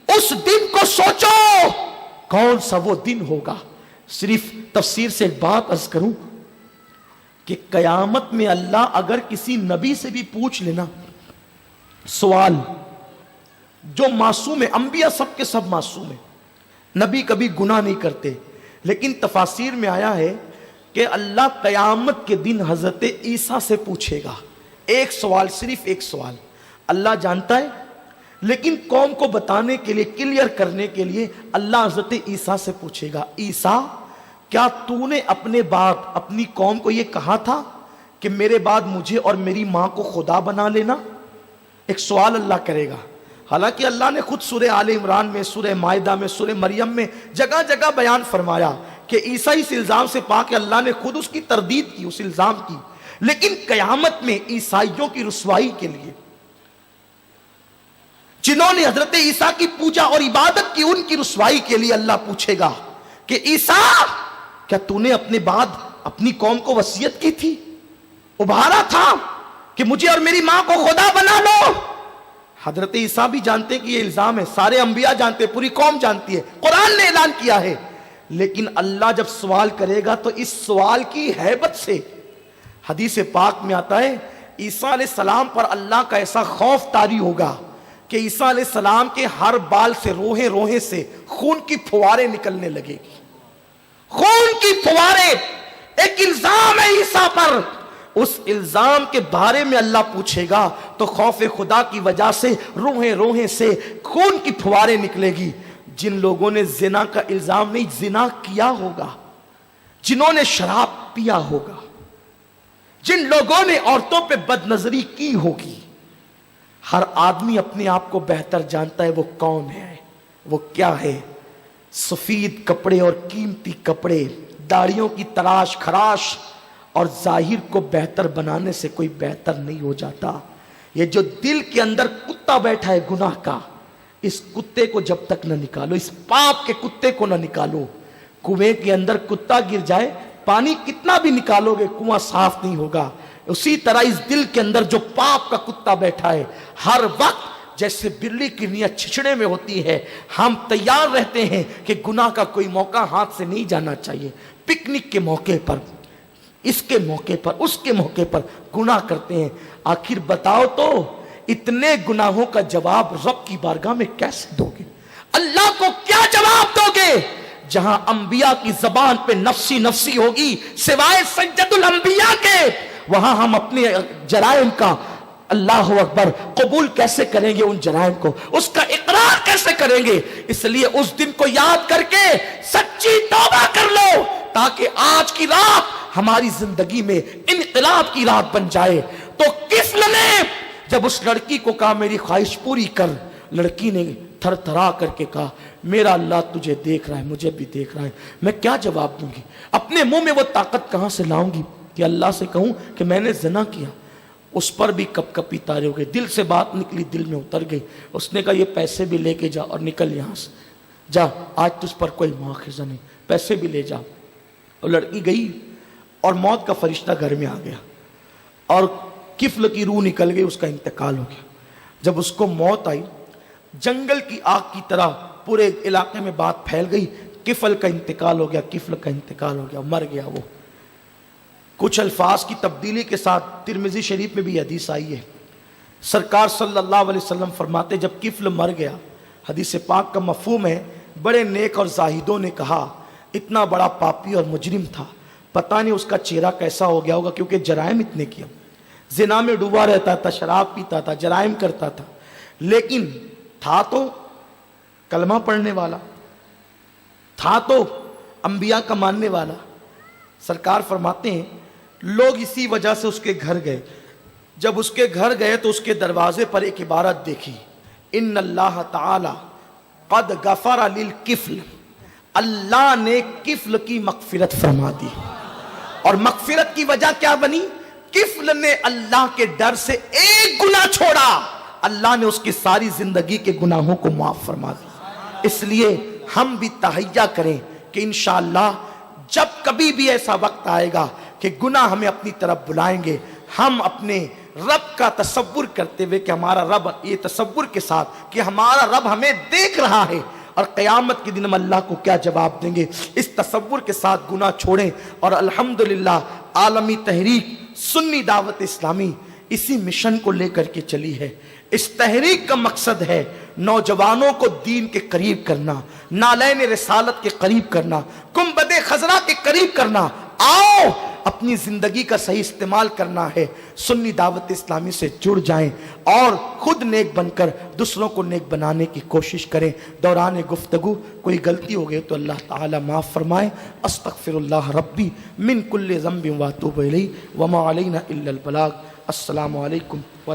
اس دن کو سوچو، کون سا وہ دن ہوگا۔ صرف تفسیر سے ایک بات عرض کروں کہ قیامت میں اللہ اگر کسی نبی سے بھی پوچھ لینا سوال، جو معصوم ہے، انبیاء سب کے سب معصوم ہیں، نبی کبھی گناہ نہیں کرتے، لیکن تفاسیر میں آیا ہے کہ اللہ قیامت کے دن حضرت عیسیٰ سے پوچھے گا ایک سوال، صرف ایک سوال۔ اللہ جانتا ہے، لیکن قوم کو بتانے کے لیے، کلیئر کرنے کے لیے اللہ حضرت عیسیٰ سے پوچھے گا، عیسیٰ کیا تو نے اپنے بعد اپنی قوم کو یہ کہا تھا کہ میرے بعد مجھے اور میری ماں کو خدا بنا لینا؟ ایک سوال اللہ کرے گا۔ حالانکہ اللہ نے خود سورہ آل عمران میں، سورہ مائدہ میں، سورہ مریم میں جگہ جگہ بیان فرمایا کہ عیسیٰ اس الزام سے پاک ہے، اللہ نے خود اس کی تردید کی، اس الزام کی۔ لیکن قیامت میں عیسائیوں کی رسوائی کے لیے، جنہوں نے حضرت عیسیٰ کی پوجا اور عبادت کی، ان کی رسوائی کے لیے اللہ پوچھے گا کہ عیسیٰ کیا تو نے اپنے بعد اپنی قوم کو وصیت کی تھی، ابھارا تھا کہ مجھے اور میری ماں کو خدا بنا لو؟ حضرت عیسیٰ بھی جانتے کہ یہ الزام ہے، سارے انبیاء جانتے، پوری قوم جانتی ہے، قرآن نے اعلان کیا ہے۔ لیکن اللہ جب سوال کرے گا تو اس سوال کی ہیبت سے، حدیث پاک میں آتا ہے عیسیٰ علیہ السلام پر اللہ کا ایسا خوف طاری ہوگا کہ عیسیٰ علیہ السلام کے ہر بال سے، روحیں روحیں سے خون کی پھواریں نکلنے لگے گی، خون کی پھواریں۔ ایک الزام ہے عیسیٰ پر، اس الزام کے بارے میں اللہ پوچھے گا تو خوف خدا کی وجہ سے روحیں روحیں سے خون کی پھواریں نکلے گی۔ جن لوگوں نے زنا کا الزام نہیں، زنا کیا ہوگا، جنہوں نے شراب پیا ہوگا، جن لوگوں نے عورتوں پہ بد نظری کی ہوگی، ہر آدمی اپنے آپ کو بہتر جانتا ہے وہ کون ہے، وہ کیا ہے۔ سفید کپڑے اور قیمتی کپڑے، داڑھیوں کی تراش خراش اور ظاہر کو بہتر بنانے سے کوئی بہتر نہیں ہو جاتا۔ یہ جو دل کے اندر کتا بیٹھا ہے گناہ کا، اس کتے کو جب تک نہ نکالو، اس پاپ کے کتے کو نہ نکالو، کنویں کے اندر کتا گر جائے، پانی کتنا بھی نکالو گے کنواں صاف نہیں ہوگا۔ اسی طرح اس دل کے اندر جو پاپ کا کتا بیٹھا ہے، ہر وقت جیسے بلی کی نیت چھچڑے میں ہوتی ہے، ہم تیار رہتے ہیں کہ گناہ کا کوئی موقع ہاتھ سے نہیں جانا چاہیے۔ پکنک کے موقع پر، اس کے موقع پر، اس کے موقع پر گناہ کرتے ہیں۔ آخر بتاؤ تو اتنے گناہوں کا جواب رب کی بارگاہ میں کیسے دو گے؟ اللہ کو کیا جواب دو گے؟ جہاں انبیاء کی زبان پہ نفسی نفسی ہوگی سوائے سجدۃ الانبیاء کے، وہاں ہم اپنے جرائم کا اللہ اکبر قبول کیسے کریں گے؟ ان جرائم کو، اس کا اقرار کیسے کریں گے؟ اس لیے اس دن کو یاد کر کے سچی توبہ کر لو، تاکہ آج کی رات ہماری زندگی میں انقلاب کی رات بن جائے۔ تو کفل نے جب اس لڑکی کو کہا میری خواہش پوری کر، لڑکی نے تھر تھرا کر کے کہا میرا اللہ تجھے دیکھ رہا ہے، مجھے بھی دیکھ رہا ہے، میں کیا جواب دوں گی؟ اپنے منہ میں وہ طاقت کہاں سے لاؤں گی کہ اللہ سے کہوں کہ میں نے زنا کیا؟ اس پر بھی کپ کپی تارے ہو گئے، دل سے بات نکلی، دل میں اتر گئی۔ اس نے کہا یہ پیسے بھی لے کے جا اور نکل یہاں سے، جا، آج تجھ پر کوئی مواخذہ نہیں، پیسے بھی لے جا۔ اور لڑکی گئی اور موت کا فرشتہ گھر میں آ گیا اور کفل کی روح نکل گئی، اس کا انتقال ہو گیا۔ جب اس کو موت آئی، جنگل کی آگ کی طرح پورے علاقے میں بات پھیل گئی، کفل کا انتقال ہو گیا، کفل کا انتقال ہو گیا، مر گیا وہ۔ کچھ الفاظ کی تبدیلی کے ساتھ ترمذی شریف میں بھی حدیث آئی ہے، سرکار صلی اللہ علیہ وسلم فرماتے جب کفل مر گیا، حدیث پاک کا مفہوم ہے بڑے نیک اور زاہدوں نے کہا اتنا بڑا پاپی اور مجرم تھا، پتہ نہیں اس کا چہرہ کیسا ہو گیا ہوگا، کیونکہ جرائم اتنے کیا، زنا میں ڈوبا رہتا تھا، شراب پیتا تھا، جرائم کرتا تھا، لیکن تھا تو کلمہ پڑھنے والا، تھا تو انبیاء کا ماننے والا۔ سرکار فرماتے ہیں لوگ اسی وجہ سے اس کے گھر گئے، جب اس کے گھر گئے تو اس کے دروازے پر ایک عبارت دیکھی، ان اللہ تعالی قد غفر للکفل، اللہ نے کفل کی مغفرت فرما دی. اور مغفرت کی وجہ کیا بنی؟ کفل نے اللہ کے ڈر سے ایک گناہ چھوڑا، اللہ نے اس کی ساری زندگی کے گناہوں کو معاف فرما دی. اس لیے ہم بھی تہیہ کریں کہ انشاءاللہ جب کبھی بھی ایسا وقت آئے گا کہ گناہ ہمیں اپنی طرف بلائیں گے، ہم اپنے رب کا تصور کرتے ہوئے کہ ہمارا رب، یہ تصور کے ساتھ کہ ہمارا رب ہمیں دیکھ رہا ہے اور قیامت کے دن ہم اللہ کو کیا جواب دیں گے، اس تصور کے ساتھ گناہ چھوڑیں. اور الحمدللہ عالمی تحریک سنی دعوت اسلامی اسی مشن کو لے کر کے چلی ہے. اس تحریک کا مقصد ہے نوجوانوں کو دین کے قریب کرنا، نالین رسالت کے قریب کرنا، گنبد خضرا کے قریب کرنا. آؤ اپنی زندگی کا صحیح استعمال کرنا ہے، سنی دعوت اسلامی سے جڑ جائیں اور خود نیک بن کر دوسروں کو نیک بنانے کی کوشش کریں. دوران گفتگو کوئی غلطی ہو گئی تو اللہ تعالی معاف فرمائے. استغفر اللہ ربی من کل ذنب واتوب الیہ وما علینا الا البلاغ. السلام علیکم.